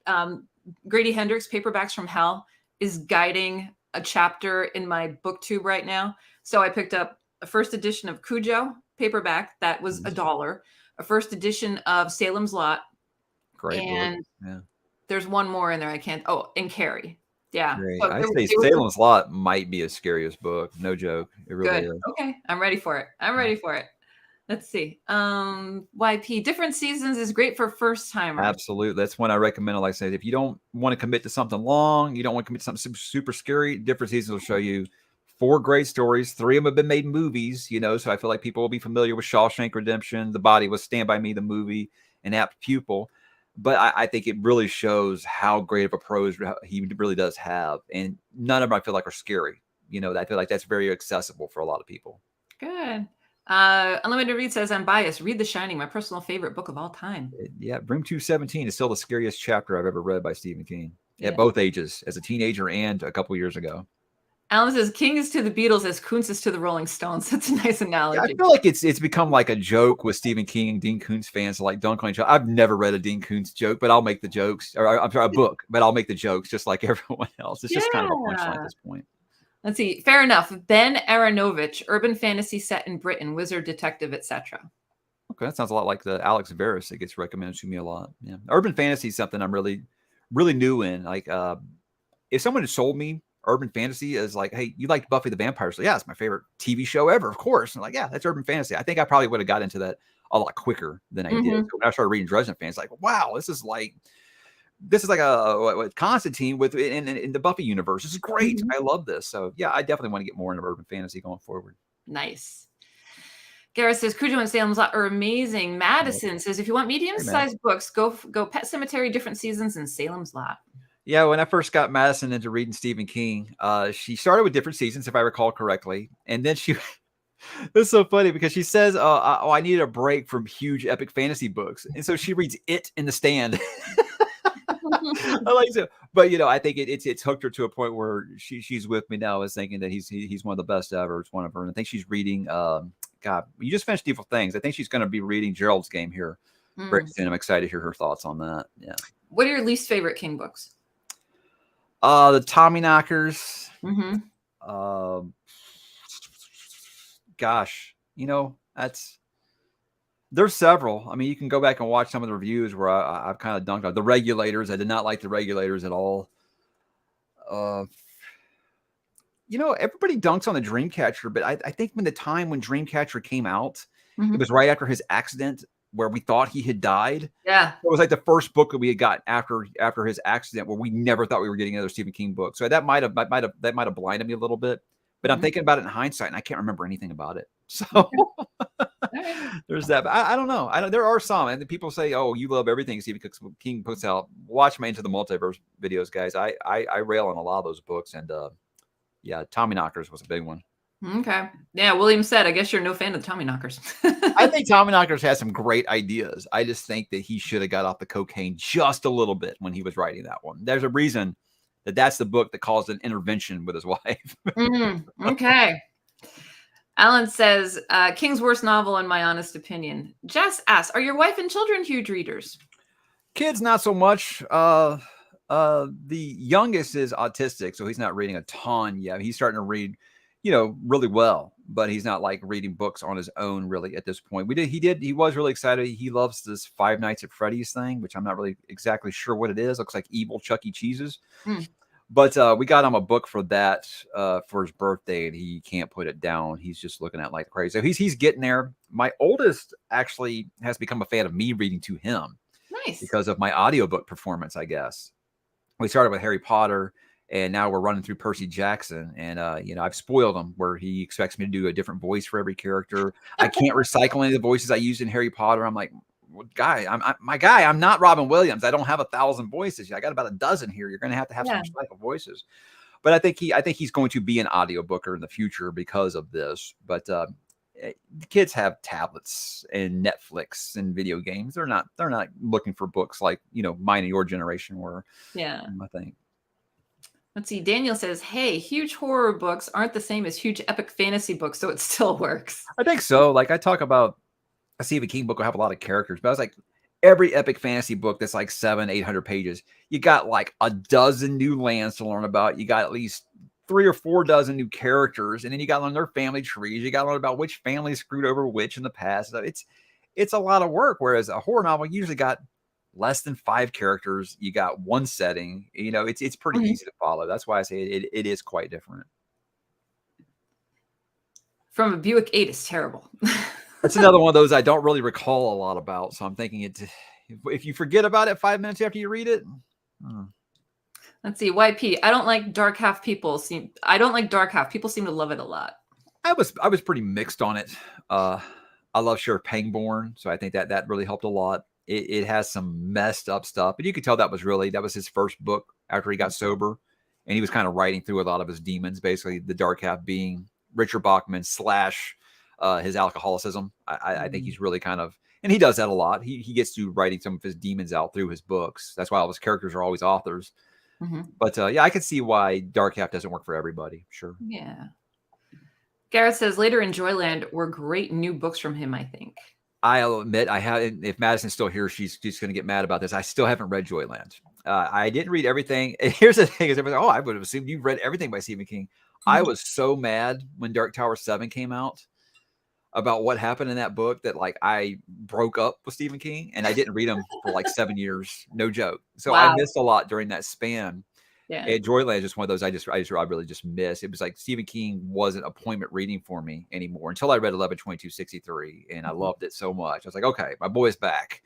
Grady Hendrix, Paperbacks from Hell, is guiding a chapter in my BookTube right now. So I picked up a first edition of Cujo paperback that was $1, a first edition of Salem's Lot. Great and book. Yeah. There's one more in there. I can't. Oh, and Carrie. Yeah. So I say Salem's Lot might be his scariest book. No joke. It really is. Okay. I'm ready for it. Let's see. YP, different seasons is great for first timers. Absolutely. That's when I recommend it. Like I said, if you don't want to commit to something long, you don't want to commit to something super scary, different seasons will show you 4 great stories. 3 of them have been made movies, so I feel like people will be familiar with Shawshank Redemption, The Body Was Stand By Me, the movie, and Apt Pupil. But I think it really shows how great of a prose he really does have. And none of them I feel like are scary. I feel like that's very accessible for a lot of people. Good. Unlimited Read says, I'm biased. Read The Shining, my personal favorite book of all time. Yeah, Room 217 is still the scariest chapter I've ever read by Stephen King at both ages, as a teenager and a couple years ago. Alan says, King is to the Beatles as Kuntz is to the Rolling Stones. That's a nice analogy. Yeah, I feel like it's become like a joke with Stephen King and Dean Koontz fans, like dunk on each other. I've never read a Dean Koontz joke, but I'll make the jokes. Or I'm sorry, a book, but I'll make the jokes just like everyone else. It's just kind of a punchline at this point. Let's see. Fair enough. Ben Aronovich, urban fantasy set in Britain, wizard, detective, etc. Okay, that sounds a lot like the Alex Veris that gets recommended to me a lot. Yeah, urban fantasy is something I'm really new in. Like, if someone had sold me urban fantasy as like, hey, you liked Buffy the Vampire Slayer? Yeah, it's my favorite TV show ever, of course. And I'm like, yeah, that's urban fantasy. I think I probably would have got into that a lot quicker than I did. So when I started reading Dresden Fans, like, wow, this is like a Constantine in the Buffy universe. This is great. I love this. So yeah, I definitely want to get more into urban fantasy going forward. Nice. Gareth says Cujo and Salem's Lot are amazing. Madison says, if you want medium-sized books, go Pet Cemetery, Different Seasons, and Salem's Lot. Yeah, when I first got Madison into reading Stephen King, she started with Different Seasons, if I recall correctly. And then she, it's so funny because she says, I needed a break from huge epic fantasy books. And so she reads It in The Stand. I like it. But, I think it's hooked her to a point where she's with me now, is thinking that he's one of the best ever. It's one of her. And I think she's reading, God, you just finished Evil Things. I think she's going to be reading Gerald's Game here very soon. I'm excited to hear her thoughts on that. Yeah. What are your least favorite King books? The Tommyknockers. Gosh, that's There's several. I mean, you can go back and watch some of the reviews where I've kind of dunked on The Regulators. I did not like The Regulators at all. Uh, everybody dunks on the Dreamcatcher, but I think when Dreamcatcher came out, it was right after his accident where we thought he had died. Yeah. It was like the first book that we had got after his accident, where we never thought we were getting another Stephen King book. So that might have blinded me a little bit. But I'm thinking about it in hindsight, and I can't remember anything about it. So there's that. But I don't know. There are some, and people say, "Oh, you love everything Stephen King puts out." Watch my Into the Multiverse videos, guys. I rail on a lot of those books, and yeah, Tommyknockers was a big one. Okay. Yeah, William said, I guess you're no fan of the Tommyknockers. I think Tommyknockers has some great ideas. I just think that he should have got off the cocaine just a little bit when he was writing that one. There's a reason that's the book that caused an intervention with his wife. Okay. Alan says, King's worst novel, in my honest opinion. Jess asks, are your wife and children huge readers? Kids, not so much. The youngest is autistic, so he's not reading a ton yet. He's starting to read, really well, but he's not like reading books on his own really at this point. He was really excited. He loves this Five Nights at Freddy's thing, which I'm not really exactly sure what it is. Looks like evil Chuck E. Cheese's. But we got him a book for that for his birthday, and he can't put it down. He's just looking at like crazy. So he's getting there. My oldest actually has become a fan of me reading to him. Nice. Because of my audiobook performance, I guess. We started with Harry Potter, and now we're running through Percy Jackson. And, I've spoiled him where he expects me to do a different voice for every character. I can't recycle any of the voices I used in Harry Potter. I'm like, well, I'm not Robin Williams. I don't have 1,000 voices. I got about a dozen here. You're going to have some recycled voices. But I think he's going to be an audiobooker in the future because of this. But the kids have tablets and Netflix and video games. They're not looking for books like, mine and your generation were. Yeah. I think. Let's see. Daniel says, hey, huge horror books aren't the same as huge epic fantasy books, so it still works. I think so. Like I talk about a Stephen King book will have a lot of characters, but I was like, every epic fantasy book that's like 700-800 pages, you got like a dozen new lands to learn about. You got at least 3 or 4 dozen new characters, and then you got to learn their family trees. You got to learn about which family screwed over which in the past. So it's a lot of work. Whereas a horror novel usually got less than 5 characters. You got one setting. It's pretty easy to follow. That's why I say it is quite different. From a Buick 8 is terrible. That's another one of those I don't really recall a lot about. So I'm thinking if you forget about it 5 minutes after you read it. Let's see. YP. I don't like dark half. People seem to love it a lot. I was pretty mixed on it. I love Sheriff Pangborn, so I think that really helped a lot. It has some messed up stuff, but you could tell that was his first book after he got sober, and he was kind of writing through a lot of his demons. Basically, the dark half being Richard Bachman / his alcoholicism. I think he's really kind of, and he does that a lot. He gets to writing some of his demons out through his books. That's why all his characters are always authors. But I can see why Dark Half doesn't work for everybody. Sure. Yeah. Gareth says later in Joyland were great new books from him, I think. I'll admit I haven't. If Madison's still here, she's just going to get mad about this. I still haven't read Joyland. I didn't read everything. And here's the thing: is everybody's like, I would have assumed you've read everything by Stephen King. I was so mad when Dark Tower 7 came out about what happened in that book that like I broke up with Stephen King, and I didn't read him for like 7 years. No joke. So I missed a lot during that span. Yeah. And Joyland is just one of those I really just missed. It was like Stephen King wasn't appointment reading for me anymore until I read 11/22/63, and I loved it so much. I was like, okay, my boy's back.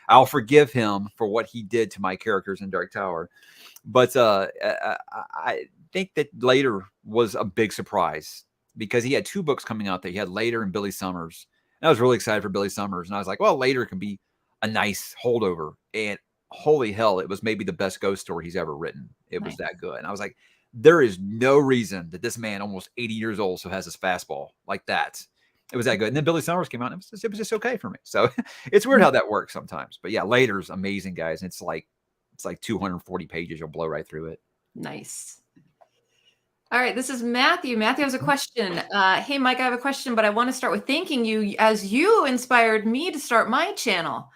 I'll forgive him for what he did to my characters in Dark Tower. But I think that Later was a big surprise because he had 2 books coming out there. He had Later and Billy Summers. And I was really excited for Billy Summers. And I was like, well, Later can be a nice holdover. And holy hell, it was maybe the best ghost story he's ever written. It was that good. And I was like, there is no reason that this man, almost 80 years old, so has his fastball like that. It was that good. And then Billy Summers came out, and it was just okay for me. So it's weird how that works sometimes. But yeah, Later's amazing, guys. And it's like 240 pages. You'll blow right through it. Nice. All right, this is Matthew. Matthew has a question. Hey, Mike, I have a question, but I want to start with thanking you as you inspired me to start my channel.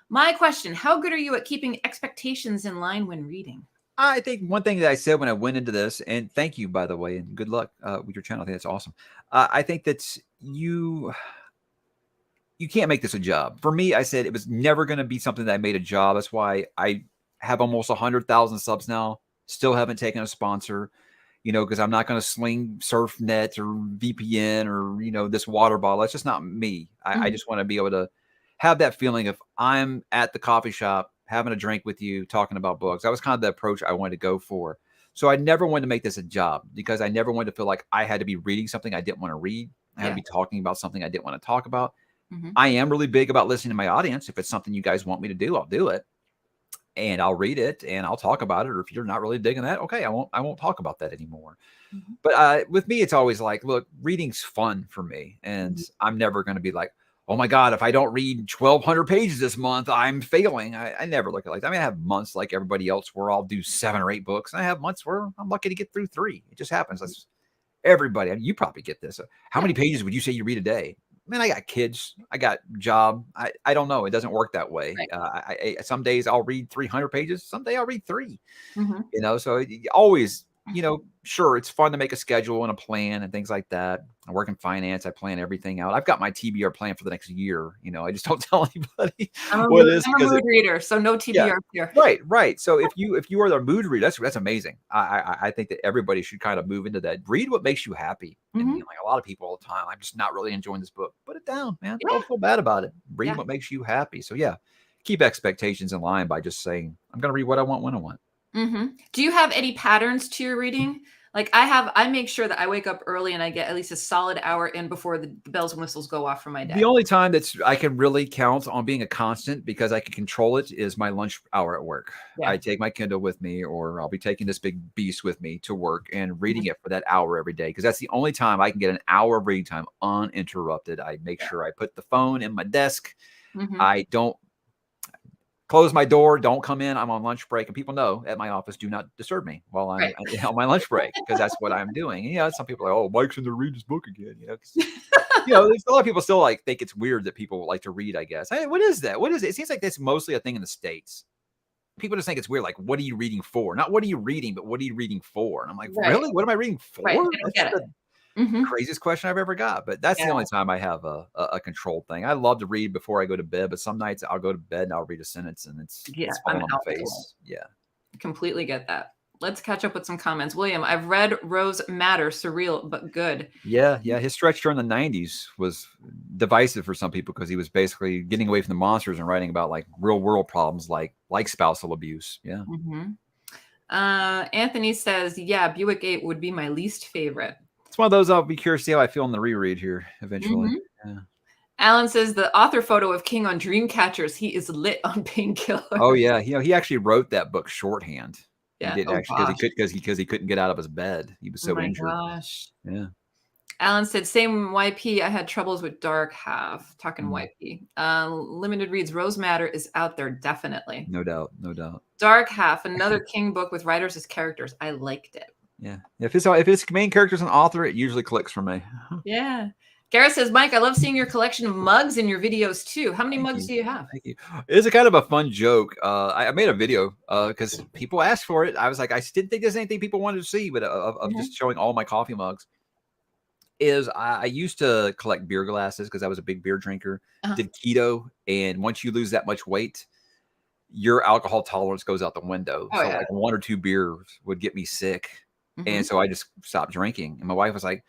My question, how good are you at keeping expectations in line when reading? I think one thing that I said when I went into this, and thank you, by the way, and good luck with your channel. I think that's awesome. I think that you can't make this a job. For me, I said it was never going to be something that I made a job. That's why I have almost 100,000 subs now. Still haven't taken a sponsor, because I'm not going to sling surf net or VPN or, this water bottle. That's just not me. I just want to be able to have that feeling if I'm at the coffee shop having a drink with you, talking about books. That was kind of the approach I wanted to go for. So I never wanted to make this a job because I never wanted to feel like I had to be reading something I didn't want to read. I had to be talking about something I didn't want to talk about. I am really big about listening to my audience. If it's something you guys want me to do, I'll do it. And I'll read it and I'll talk about it. Or if you're not really digging that, okay, I won't talk about that anymore. But with me, it's always like, look, reading's fun for me. And I'm never going to be like, oh my God, if I don't read 1,200 pages this month, I'm failing. I never look at it like that. I mean, I have months like everybody else where I'll do 7 or 8 books. And I have months where I'm lucky to get through 3. It just happens. That's everybody. I mean, you probably get this. How many pages would you say you read a day? Man, I got kids. I got job. I don't know. It doesn't work that way. Right. Some days I'll read 300 pages. Some day I'll read 3. So always, sure, it's fun to make a schedule and a plan and things like that. I work in finance. I plan everything out. I've got my TBR plan for the next year. I just don't tell anybody what it is. I'm a mood reader, so no TBR here. Right. So if you are the mood reader, that's amazing. I think that everybody should kind of move into that. Read what makes you happy. And like a lot of people all the time, I'm just not really enjoying this book. Put it down, man. Don't feel bad about it. Read what makes you happy. So keep expectations in line by just saying, I'm going to read what I want when I want. Do you have any patterns to your reading? Like I make sure that I wake up early and I get at least a solid hour in before the bells and whistles go off for my day. The only time I can really count on being a constant because I can control it is my lunch hour at work. I take my Kindle with me, or I'll be taking this big beast with me to work and reading it for that hour every day. Because that's the only time I can get an hour of reading time uninterrupted. I make sure I put the phone in my desk. I don't close my door, don't come in. I'm on lunch break. And people know at my office, do not disturb me while I'm on my lunch break, because that's what I'm doing. And, some people are like, oh, Mike's in there reading his book again. There's a lot of people still think it's weird that people like to read, I guess. Hey, what is that? What is it? It seems like that's mostly a thing in the States. People just think it's weird. Like, what are you reading for? Not what are you reading, but what are you reading for? And I'm like, really? What am I reading for? Right. I get it. Craziest question I've ever got, but that's the only time I have a controlled thing. I love to read before I go to bed, but some nights I'll go to bed and I'll read a sentence and it's falling on my face. Completely get that. Let's catch up with some comments. William, I've read Rose Matter, surreal but good. Yeah. His stretch during the 90s was divisive for some people because he was basically getting away from the monsters and writing about like real world problems like spousal abuse. Anthony says, Buick 8 would be my least favorite. It's one of those I'll be curious to see how I feel in the reread here eventually. Alan says the author photo of King on Dreamcatchers. He is lit on painkillers. Oh yeah, he actually wrote that book shorthand. Yeah, he did actually because he couldn't get out of his bed. He was so injured. Gosh. Yeah. Alan said, same YP. I had troubles with Dark Half. Talking YP. Limited reads. Rose Matter is out there definitely. No doubt. Dark Half, another King book with writers as characters. I liked it. Yeah. If it's main character's an author, it usually clicks for me. Yeah. Gareth says, Mike, I love seeing your collection of mugs in your videos too. How many mugs do you have? Thank you. It's a kind of a fun joke. I made a video because people asked for it. I was like, I didn't think there's anything people wanted to see, but of just showing all my coffee mugs. I used to collect beer glasses because I was a big beer drinker, did keto. And once you lose that much weight, your alcohol tolerance goes out the window. Like 1 or 2 beers would get me sick. And so I just stopped drinking. And my wife was like,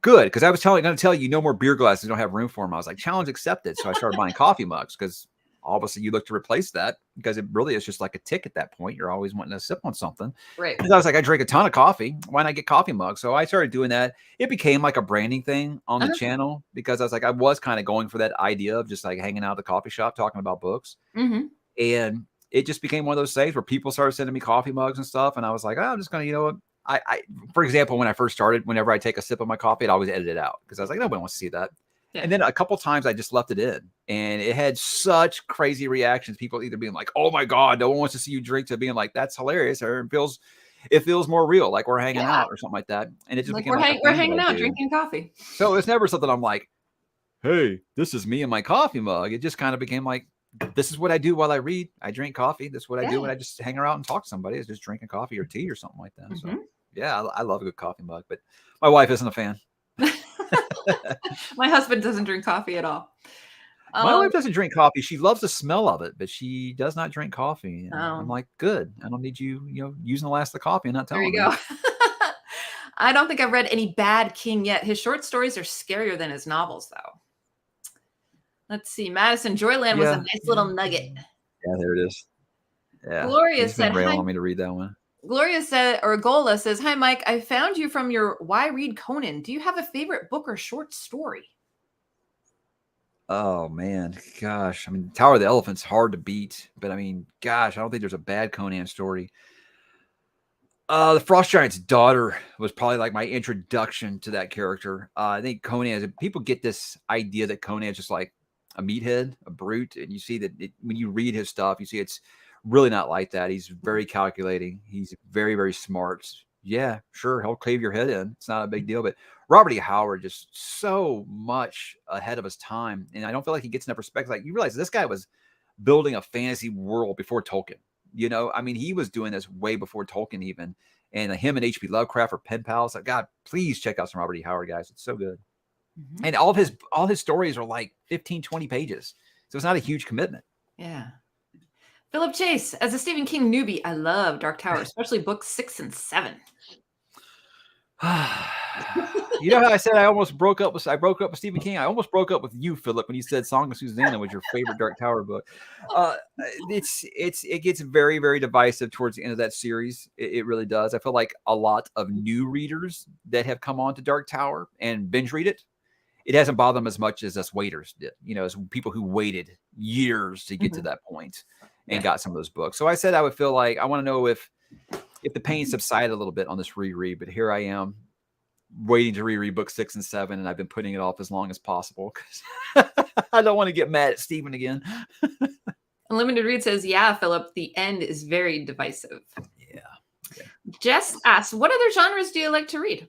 good. Because I was going to tell you no more beer glasses. Don't have room for them. I was like, challenge accepted. So I started buying coffee mugs because obviously you look to replace that because it really is just like a tick at that point. You're always wanting to sip on something. Right. Because I was like, I drink a ton of coffee. Why not get coffee mugs? So I started doing that. It became like a branding thing on the channel because I was like, I was kind of going for that idea of just like hanging out at the coffee shop talking about books. And it just became one of those things where people started sending me coffee mugs and stuff. And I was like, I'm just going to, I, for example, when I first started, whenever I take a sip of my coffee, I'd always edit it out because I was like, nobody wants to see that. Yeah. And then a couple times I just left it in and it had such crazy reactions. People either being like, oh my God, no one wants to see you drink, to being like, that's hilarious. Or it feels more real. Like we're hanging out or something like that. And it just became we're hanging out, drinking coffee. So it's never something I'm like, hey, this is me and my coffee mug. It just kind of became like, this is what I do while I read. I drink coffee. This is what I do when I just hang around and talk to somebody. Is just drinking coffee or tea or something like that. So yeah, I love a good coffee mug, but my wife isn't a fan. My husband doesn't drink coffee at all. My Oh, wife doesn't drink coffee. She loves the smell of it, but she does not drink coffee. And I'm oh, like, good. I don't need you, using the last of the coffee and not there telling you me. go. I don't think I've read any bad King yet. His short stories are scarier than his novels, though. Let's see. Madison Joyland was a Yeah. nice Yeah. little nugget. Yeah, there it is. Yeah. Gloria She's been said, hi. railing on me to read that one. Gloria said, or Gola says, hi, Mike. I found you from your Why Read Conan. Do you have a favorite book or short story? Oh man, gosh. I mean, Tower of the Elephant's hard to beat, but I mean, gosh, I don't think there's a bad Conan story. The Frost Giant's daughter was probably like my introduction to that character. I think Conan, people get this idea that Conan is just like a meathead, a brute, and you see that when you read his stuff, you see it's really not like that. He's very calculating. He's very, very smart. Yeah, sure, he'll cave your head in. It's not a big deal. But Robert E. Howard just so much ahead of his time, and I don't feel like he gets enough respect. Like you realize this guy was building a fantasy world before Tolkien. I mean, he was doing this way before Tolkien even. And him and H.P. Lovecraft are pen pals. Like, God, please check out some Robert E. Howard, guys. It's so good. Mm-hmm. And all his stories are like 15, 20 pages. So it's not a huge commitment. Yeah. Philip Chase, as a Stephen King newbie, I love Dark Tower, especially books 6 and 7. You know how I said I broke up with Stephen King? I almost broke up with you, Philip, when you said Song of Susanna was your favorite Dark Tower book. It gets very, very divisive towards the end of that series. It really does. I feel like a lot of new readers that have come on to Dark Tower and binge read it, it hasn't bothered them as much as us waiters did. As people who waited years to get to that point and got some of those books. So I said I would feel like I want to know if the pain subsided a little bit on this reread, but here I am waiting to reread book 6 and 7, and I've been putting it off as long as possible because I don't want to get mad at Stephen again. Unlimited Read says, yeah, Philip, the end is very divisive. Yeah. Jess asks, what other genres do you like to read?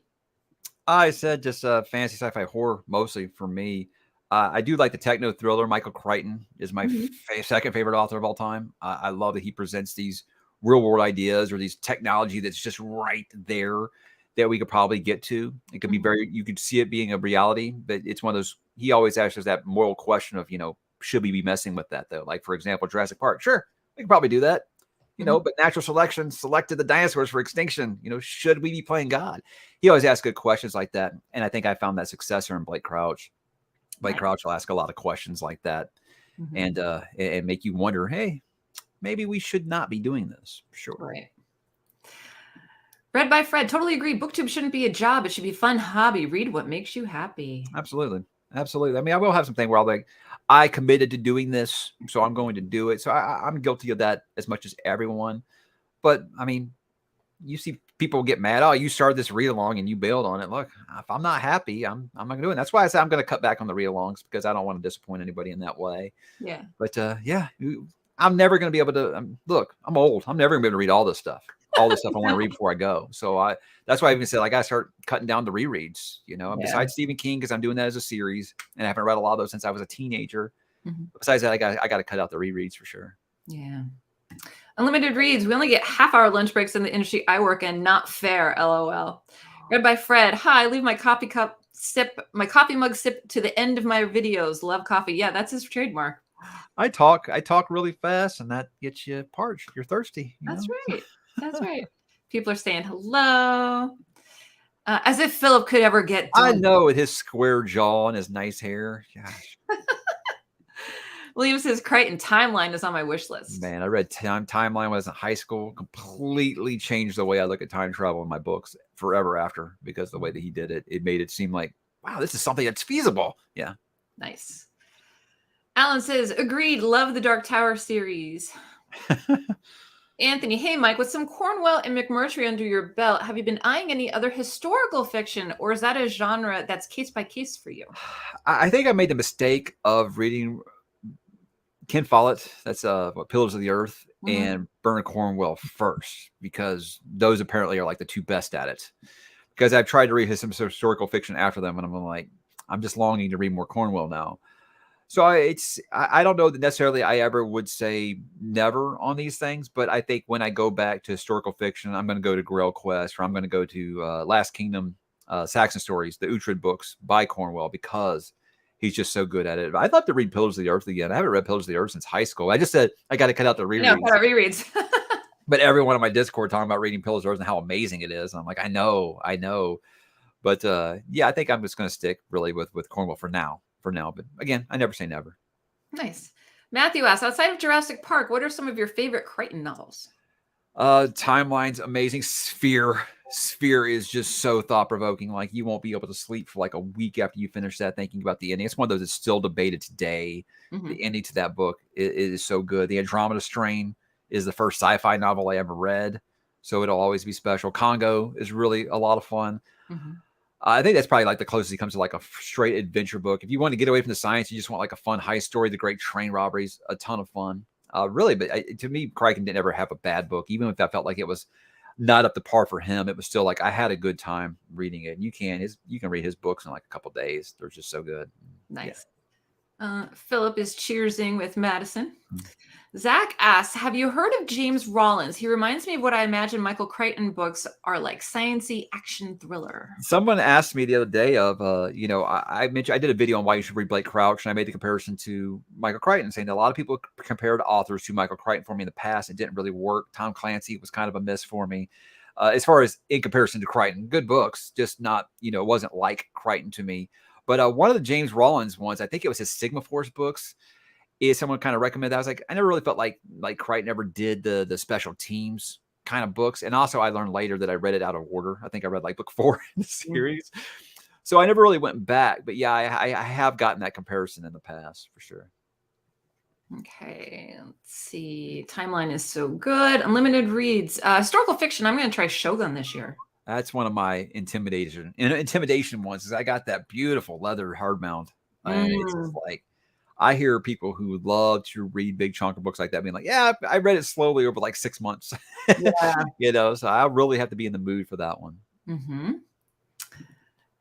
I said just fantasy, sci-fi, horror, mostly for me. I do like the techno thriller. Michael Crichton is my second favorite author of all time. I love that he presents these real world ideas or these technology that's just right there that we could probably get to. It could be you could see it being a reality, but it's one of those, he always asks us that moral question of, should we be messing with that though? Like for example, Jurassic Park, sure, we could probably do that, but natural selection selected the dinosaurs for extinction. Should we be playing God? He always asks good questions like that. And I think I found that successor in Blake Crouch. Blake Crouch will ask a lot of questions like that and make you wonder, hey, maybe we should not be doing this. Sure. Right. Read by Fred. Totally agree. BookTube shouldn't be a job. It should be a fun hobby. Read what makes you happy. Absolutely. Absolutely. I mean, I will have something where I'll like, I committed to doing this, so I'm going to do it. So I'm guilty of that as much as everyone. But I mean, you see people get mad. Oh, you started this read along and you bailed on it. Look, if I'm not happy, I'm not going to do it. That's why I say I'm going to cut back on the read alongs because I don't want to disappoint anybody in that way. Yeah. But I'm never going to be able to look, I'm old. I'm never going to be able to read all this stuff I want to read before I go. So that's why I even said, like, I start cutting down the rereads, besides Stephen King, because I'm doing that as a series and I haven't read a lot of those since I was a teenager. Besides that, I got to cut out the rereads for sure. Yeah. Unlimited Reads. We only get half-hour lunch breaks in the industry I work in. Not fair. LOL. Read by Fred. Hi, leave my coffee mug sip to the end of my videos. Love coffee. Yeah, that's his trademark. I talk really fast, and that gets you parched. You're thirsty. That's right. That's right. People are saying hello. As if Philip could ever get done. I know, with his square jaw and his nice hair. Gosh. William says Crichton Timeline is on my wish list. Man, I read Timeline when I was in high school. Completely changed the way I look at time travel in my books forever after, because the way that he did it, it made it seem like, wow, this is something that's feasible. Yeah. Nice. Alan says, agreed. Love the Dark Tower series. Anthony, hey, Mike, with some Cornwell and McMurtry under your belt, have you been eyeing any other historical fiction, or is that a genre that's case by case for you? I think I made the mistake of reading Ken Follett, that's Pillars of the Earth, and Bernard Cornwell first, because those apparently are like the two best at it. Because I've tried to read some historical fiction after them, and I'm like, I'm just longing to read more Cornwell now. So I don't know that necessarily I ever would say never on these things, but I think when I go back to historical fiction, I'm going to go to Grail Quest, or I'm going to go to Last Kingdom, Saxon Stories, the Uhtred books by Cornwell, because He's just so good at it. I'd love to read Pillars of the Earth again. I haven't read Pillars of the Earth since high school. I just said I got to cut out the rereads. No, cut out rereads. But everyone on my Discord talking about reading Pillars of the Earth and how amazing it is. And I'm like, I know. But yeah, I think I'm just going to stick really with Cornwell for now. But again, I never say never. Nice. Matthew asks, outside of Jurassic Park, what are some of your favorite Crichton novels? Timeline's amazing. Sphere is just so thought-provoking. Like, you won't be able to sleep for like a week after you finish that, thinking about the ending. It's one of those that's still debated today. Mm-hmm. The ending to that book is so good. The Andromeda Strain is the first sci-fi novel I ever read, so it'll always be special. Congo is really a lot of fun. Mm-hmm. I think that's probably like the closest he comes to like a straight adventure book. If you want to get away from the science, you just want like a fun heist story. The Great Train Robberies, a ton of fun. Really, but to me, Crichton didn't ever have a bad book. Even if I felt like it was not up to par for him, it was still like I had a good time reading it. And you can read his books in like a couple days. They're just so good. Nice. Yeah. Philip is cheersing with Madison. Mm-hmm. Zach asks, have you heard of James Rollins? He reminds me of what I imagine Michael Crichton books are like, science-y action thriller. Someone asked me the other day of, I mentioned, I did a video on why you should read Blake Crouch, and I made the comparison to Michael Crichton, saying that a lot of people compared authors to Michael Crichton for me in the past. It didn't really work. Tom Clancy was kind of a miss for me. As far as in comparison to Crichton, good books, just not, it wasn't like Crichton to me. But one of the James Rollins ones, I think it was his Sigma Force books, is someone kind of recommended that. I was like, I never really felt like Crichton ever did the special teams kind of books. And also I learned later that I read it out of order. I think I read like book 4 in the series. Mm-hmm. So I never really went back. But yeah, I have gotten that comparison in the past for sure. Okay, let's see. Timeline is so good. Unlimited reads. Historical fiction. I'm going to try Shogun this year. That's one of my intimidation ones. Is I got that beautiful leather hardbound. And it's just like, I hear people who would love to read big chunk of books like that being like, yeah, I read it slowly over like 6 months. Yeah. So I really have to be in the mood for that one. Mm-hmm.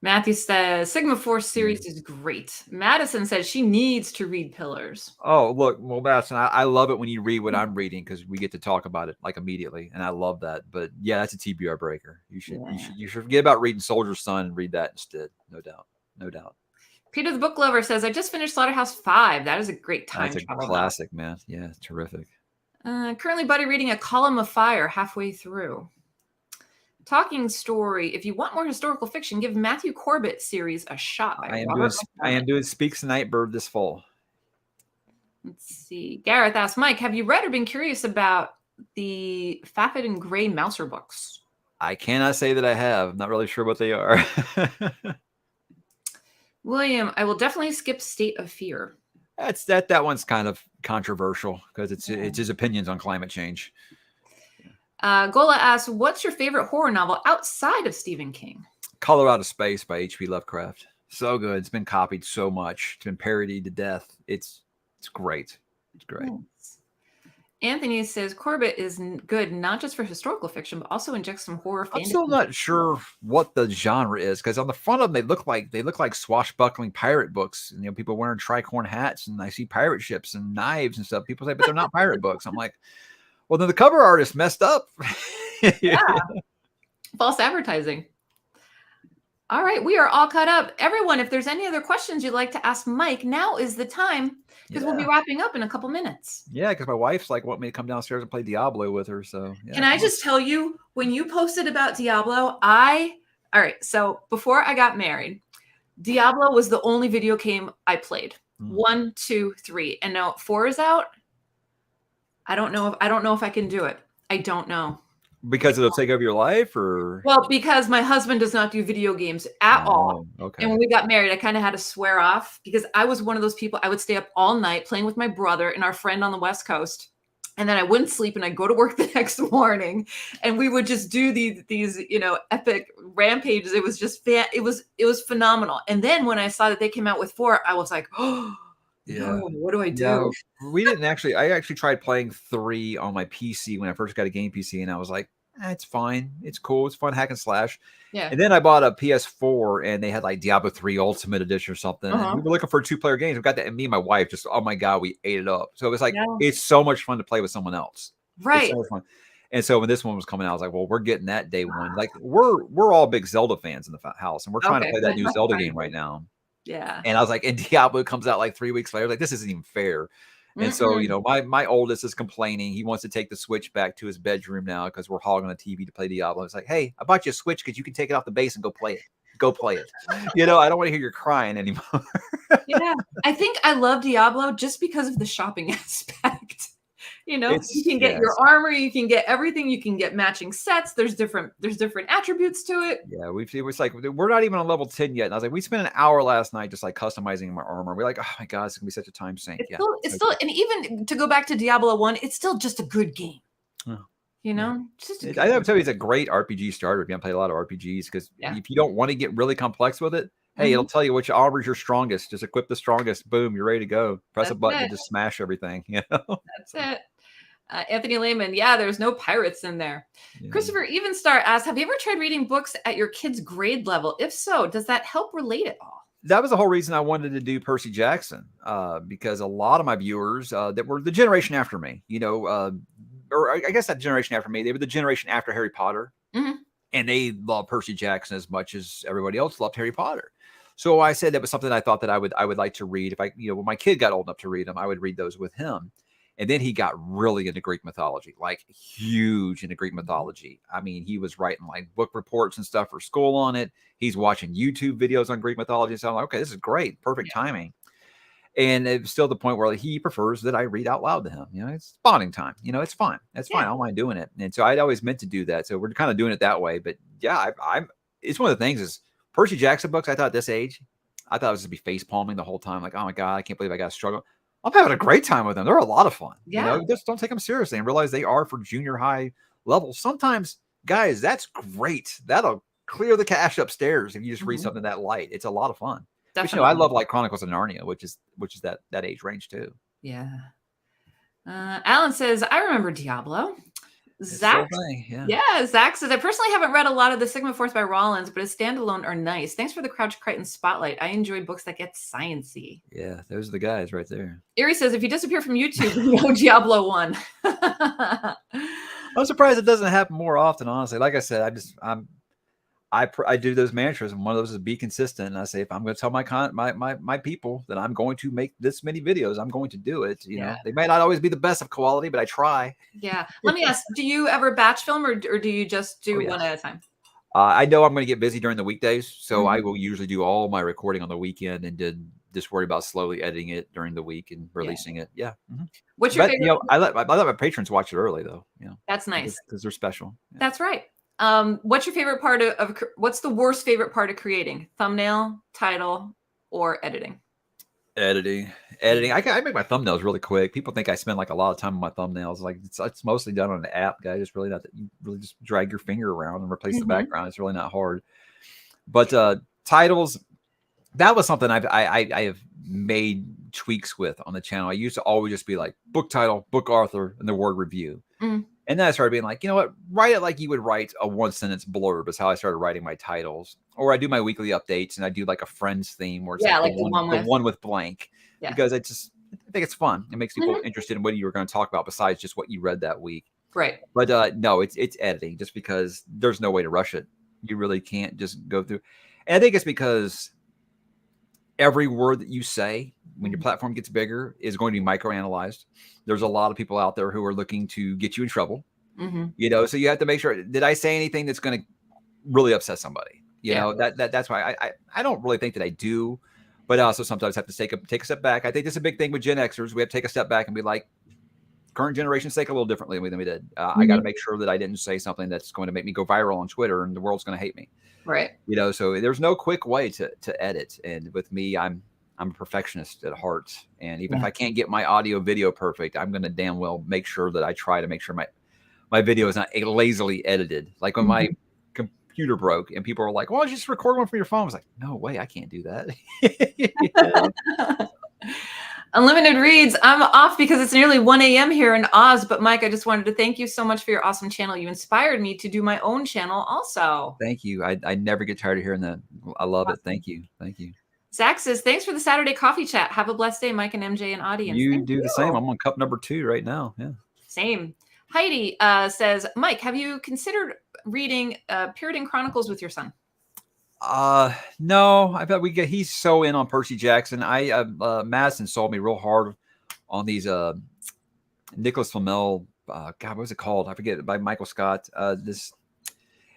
Matthew says, Sigma Force series is great. Madison says she needs to read Pillars. Oh, look, well, Madison, I love it when you read what I'm reading because we get to talk about it like immediately. And I love that. But yeah, that's a TBR breaker. You should forget about reading Soldier's Son and read that instead. No doubt. Peter the Book Lover says, I just finished Slaughterhouse 5. That is a great time. That's a classic, man. Yeah, terrific. Currently, buddy, reading A Column of Fire halfway through. Talking Story. If you want more historical fiction, give Matthew Corbett series a shot. I am doing Speaks Nightbird this fall. Let's see. Gareth asks, Mike, have you read or been curious about the Faffet and Gray Mouser books? I cannot say that I have. I'm not really sure what they are. William, I will definitely skip State of Fear. That one's kind of controversial because it's his opinions on climate change. Gola asks, what's your favorite horror novel outside of Stephen King? Color Out of Space by H.P. Lovecraft. So good. It's been copied so much. It's been parodied to death. It's great. It's great. Nice. Anthony says Corbett is good, not just for historical fiction, but also injects some horror fantasy. I'm still not sure what the genre is because on the front of them, they look like swashbuckling pirate books. And, people wearing tricorn hats, and I see pirate ships and knives and stuff. People say, but they're not pirate books. I'm like, well, then the cover artist messed up. Yeah. False advertising. All right. We are all caught up. Everyone, if there's any other questions you'd like to ask Mike, now is the time because we'll be wrapping up in a couple minutes. Yeah, because my wife's like wanting me to come downstairs and play Diablo with her. So yeah, can I just tell you, when you posted about Diablo, all right. So before I got married, Diablo was the only video game I played. 1, 2, 3. And now 4 is out. I don't know if I can do it. I don't know. Because it'll take over your life, or because my husband does not do video games at all. Okay. And when we got married, I kind of had to swear off because I was one of those people. I would stay up all night playing with my brother and our friend on the West Coast, and then I wouldn't sleep and I'd go to work the next morning, and we would just do these epic rampages. It was just it was phenomenal. And then when I saw that they came out with 4, I was like, oh. Yeah. No, what do I do? No, we didn't actually. I actually tried playing 3 on my PC when I first got a game PC, and I was like, it's fine. It's cool. It's fun hack and slash. Yeah. And then I bought a PS4, and they had like Diablo 3 Ultimate Edition or something. And we were looking for 2-player games. We got that, and me and my wife just, oh my God, we ate it up. So it was like, it's so much fun to play with someone else. Right. It's so much fun. And so when this one was coming out, I was like, well, we're getting that day one. Like we're all big Zelda fans in the house, and we're trying to play that new Zelda game right now. Yeah. And I was like, and Diablo comes out like 3 weeks later. Like, this isn't even fair. And so, you know, my oldest is complaining. He wants to take the Switch back to his bedroom now because we're hogging the TV to play Diablo. It's like, hey, I bought you a Switch because you can take it off the base and go play it. Go play it. You know, I don't want to hear you crying anymore. Yeah. I think I love Diablo just because of the shopping aspect. You know, you can get your armor, you can get everything, you can get matching sets. There's different attributes to it. Yeah, it was like we're not even on level 10 yet. And I was like, we spent an hour last night just like customizing my armor. We're like, oh my god, it's gonna be such a time sink. It's still, and even to go back to Diablo 1, it's still just a good game. Oh, you know, I would tell you it's a great RPG starter if you haven't played a lot of RPGs, because if you don't want to get really complex with it, hey, it'll tell you which armor is your strongest. Just equip the strongest. Boom, you're ready to go. Press a button to just smash everything. You know? That's it. Anthony Lehman, there's no pirates in there. Christopher Evenstar asks, have you ever tried reading books at your kid's grade level? If so, does that help relate at all? That was the whole reason I wanted to do Percy Jackson, because a lot of my viewers that were the generation after me, you know, or I guess that generation after me, they were the generation after Harry Potter, and they loved Percy Jackson as much as everybody else loved Harry Potter. So I said that was something I thought that I would like to read. If when my kid got old enough to read them, I would read those with him. And then he got really into Greek mythology, like huge into Greek mythology. I mean, he was writing like book reports and stuff for school on it. He's watching YouTube videos on Greek mythology. So I'm like, okay, this is great. Perfect timing. And it's still the point where he prefers that I read out loud to him. You know, it's bonding time. You know, it's fine. That's fine. I don't mind doing it. And so I'd always meant to do that. So we're kind of doing it that way. But yeah, it's one of the things is Percy Jackson books. I thought at this age, I thought I was going to be face palming the whole time. Like, oh my God, I can't believe I got to struggle. I'm having a great time with them. They're a lot of fun. You know, just don't take them seriously and realize they are for junior high level. Sometimes, guys, that's great. That'll clear the cache upstairs if you just read something that light. It's a lot of fun. But, you know, I love like Chronicles of Narnia, which is that age range too. Yeah. Alan says, I remember Diablo. Zach, Zach says, I personally haven't read a lot of the Sigma Force by Rollins, but as standalone are nice. Thanks for the Crouch Crichton spotlight. I enjoy books that get sciencey. Yeah, those are the guys right there. Erie says, if you disappear from YouTube, no Diablo 1. I'm surprised it doesn't happen more often, honestly. Like I said, I do those mantras, and one of those is be consistent. And I say, if I'm going to tell my people that I'm going to make this many videos, I'm going to do it. You know, they might not always be the best of quality, but I try. Yeah. Let me ask, do you ever batch film or do you just do one at a time? I know I'm going to get busy during the weekdays, so I will usually do all my recording on the weekend and just worry about slowly editing it during the week and releasing it. Yeah. What's your favorite? You know, I let my patrons watch it early though. You know, that's nice because they're special. Yeah. That's right. What's your favorite part of what's the worst favorite part of creating? Thumbnail, title, or editing? Editing. I make my thumbnails really quick. People think I spend like a lot of time on my thumbnails. Like it's mostly done on an app, guys. It's really not that you really just drag your finger around and replace the background. It's really not hard. But titles, that was something I have made tweaks with on the channel. I used to always just be like book title, book author, and the word review. And then I started being like, you know what? Write it like you would write a one-sentence blurb is how I started writing my titles. Or I do my weekly updates and I do like a Friends theme where it's like the one with blank. Yeah. Because I think it's fun. It makes people interested in what you were going to talk about besides just what you read that week. Right. But no, it's editing just because there's no way to rush it. You really can't just go through. And I think it's because every word that you say when your platform gets bigger is going to be microanalyzed. There's a lot of people out there who are looking to get you in trouble, you know, so you have to make sure, did I say anything that's going to really upset somebody? You know, that's why I don't really think that I do, but I also sometimes have to take a step back. I think this is a big thing with Gen Xers. We have to take a step back and be like, current generations think a little differently than we did. I got to make sure that I didn't say something that's going to make me go viral on Twitter and the world's going to hate me. Right. You know, so there's no quick way to edit. And with me, I'm a perfectionist at heart. And even if I can't get my audio video perfect, I'm going to damn well make sure that I try to make sure my video is not lazily edited. Like when my computer broke and people were like, well, just record one from your phone. I was like, no way, I can't do that. Unlimited reads, I'm off because it's nearly 1 a.m. here in Oz. But Mike, I just wanted to thank you so much for your awesome channel. You inspired me to do my own channel also. Thank you. I never get tired of hearing that. I love it. Thank you. Thank you. Zach says, thanks for the Saturday coffee chat. Have a blessed day, Mike and MJ and audience. You do the same. I'm on cup number 2 right now. Yeah. Same. Heidi says, Mike, have you considered reading Puritan Chronicles with your son? No, I bet he's so in on Percy Jackson. Madison sold me real hard on these Nicholas Flamel. God, what was it called? I forget. By Michael Scott.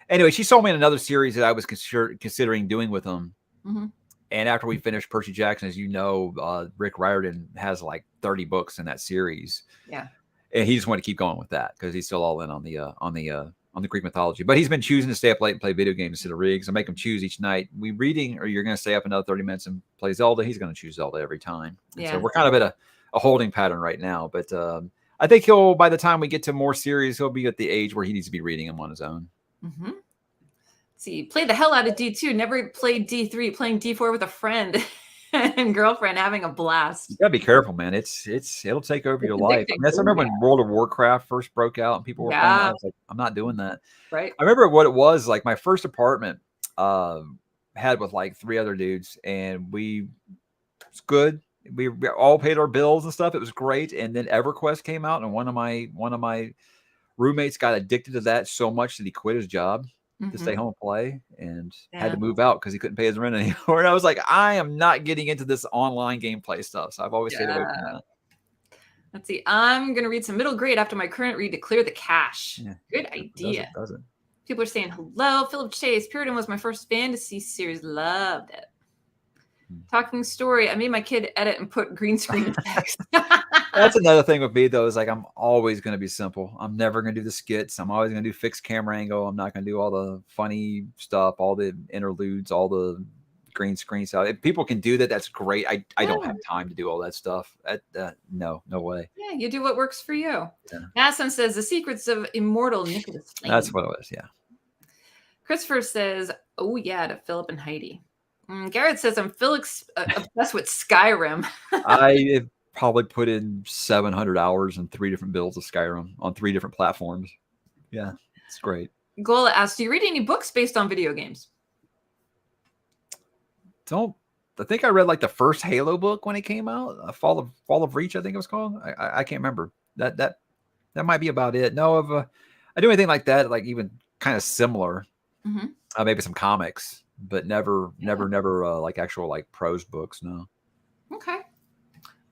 Anyway, she sold me another series that I was considering doing with him. Mm-hmm. And after we finished Percy Jackson, as you know, Rick Riordan has like 30 books in that series. Yeah. And he just wanted to keep going with that because he's still all in on the Greek mythology. But he's been choosing to stay up late and play video games instead of rigs. I make him choose each night. We reading, or you're going to stay up another 30 minutes and play Zelda. He's going to choose Zelda every time. Yeah. So we're kind of at a holding pattern right now. But I think by the time we get to more series, he'll be at the age where he needs to be reading them on his own. Mm-hmm. See, play the hell out of D2. Never played D3. Playing D4 with a friend and girlfriend, having a blast. You gotta be careful, man. It'll take over your life. I remember when World of Warcraft first broke out and people were playing. I was like, I'm not doing that. Right. I remember what it was like. My first apartment had with like 3 other dudes, and it's good. We all paid our bills and stuff. It was great. And then EverQuest came out, and one of my roommates got addicted to that so much that he quit his job to stay home and play, and had to move out because he couldn't pay his rent anymore. And I was like, I am not getting into this online gameplay stuff. So I've always stayed away from that. Let's see. I'm going to read some middle grade after my current read to clear the cache. Yeah. Good idea. Does it. People are saying hello. Philip Chase. Puritan was my first fantasy series. Loved it. Talking story. I made my kid edit and put green screen text. That's another thing with me, though, is like I'm always going to be simple. I'm never going to do the skits. I'm always going to do fixed camera angle. I'm not going to do all the funny stuff, all the interludes, all the green screen stuff. If people can do that, that's great. I don't have time to do all that stuff. No way. Yeah, you do what works for you. Yeah. Madison says The Secrets of Immortal Nicholas Flame. That's what it was, yeah. Christopher says, oh, yeah, to Philip and Heidi. Garrett says, I'm obsessed with Skyrim. I probably put in 700 hours in 3 different builds of Skyrim on 3 different platforms. Yeah, it's great. Gola asks, do you read any books based on video games? I think I read like the first Halo book when it came out, Fall of Reach, I think it was called. I can't remember. That might be about it. No, I do anything like that, like even kind of similar. Maybe some comics, but never like actual like prose books. No. Okay.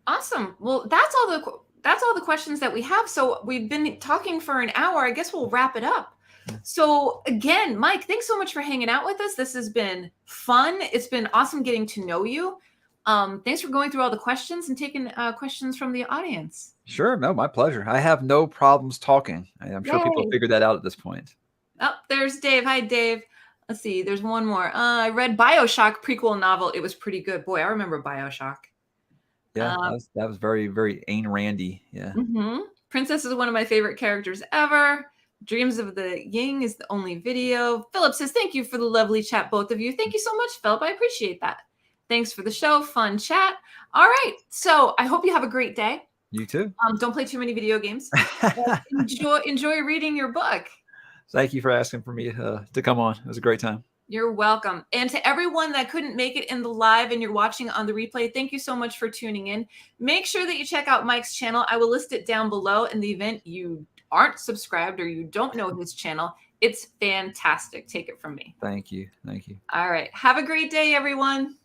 Awesome. Well, that's all the questions that we have. So we've been talking for an hour. I guess we'll wrap it up. So again, Mike, thanks so much for hanging out with us. This has been fun. It's been awesome getting to know you. Thanks for going through all the questions and taking questions from the audience. Sure. No, my pleasure. I have no problems talking. I'm sure people figured that out at this point. Oh, there's Dave. Hi, Dave. Let's see. There's one more. I read BioShock prequel novel. It was pretty good. Boy, I remember BioShock. Yeah, that was very, very Ayn Randy. Yeah. Princess is one of my favorite characters ever. Dreams of the Ying is the only video. Philip says, thank you for the lovely chat, both of you. Thank you so much, Philip. I appreciate that. Thanks for the show. Fun chat. All right. So I hope you have a great day. You too. Don't play too many video games. Enjoy reading your book. Thank you for asking for me to come on. It was a great time. You're welcome. And to everyone that couldn't make it in the live and you're watching on the replay, thank you so much for tuning in. Make sure that you check out Mike's channel. I will list it down below in the event you aren't subscribed or you don't know his channel. It's fantastic. Take it from me. Thank you. All right. Have a great day, everyone.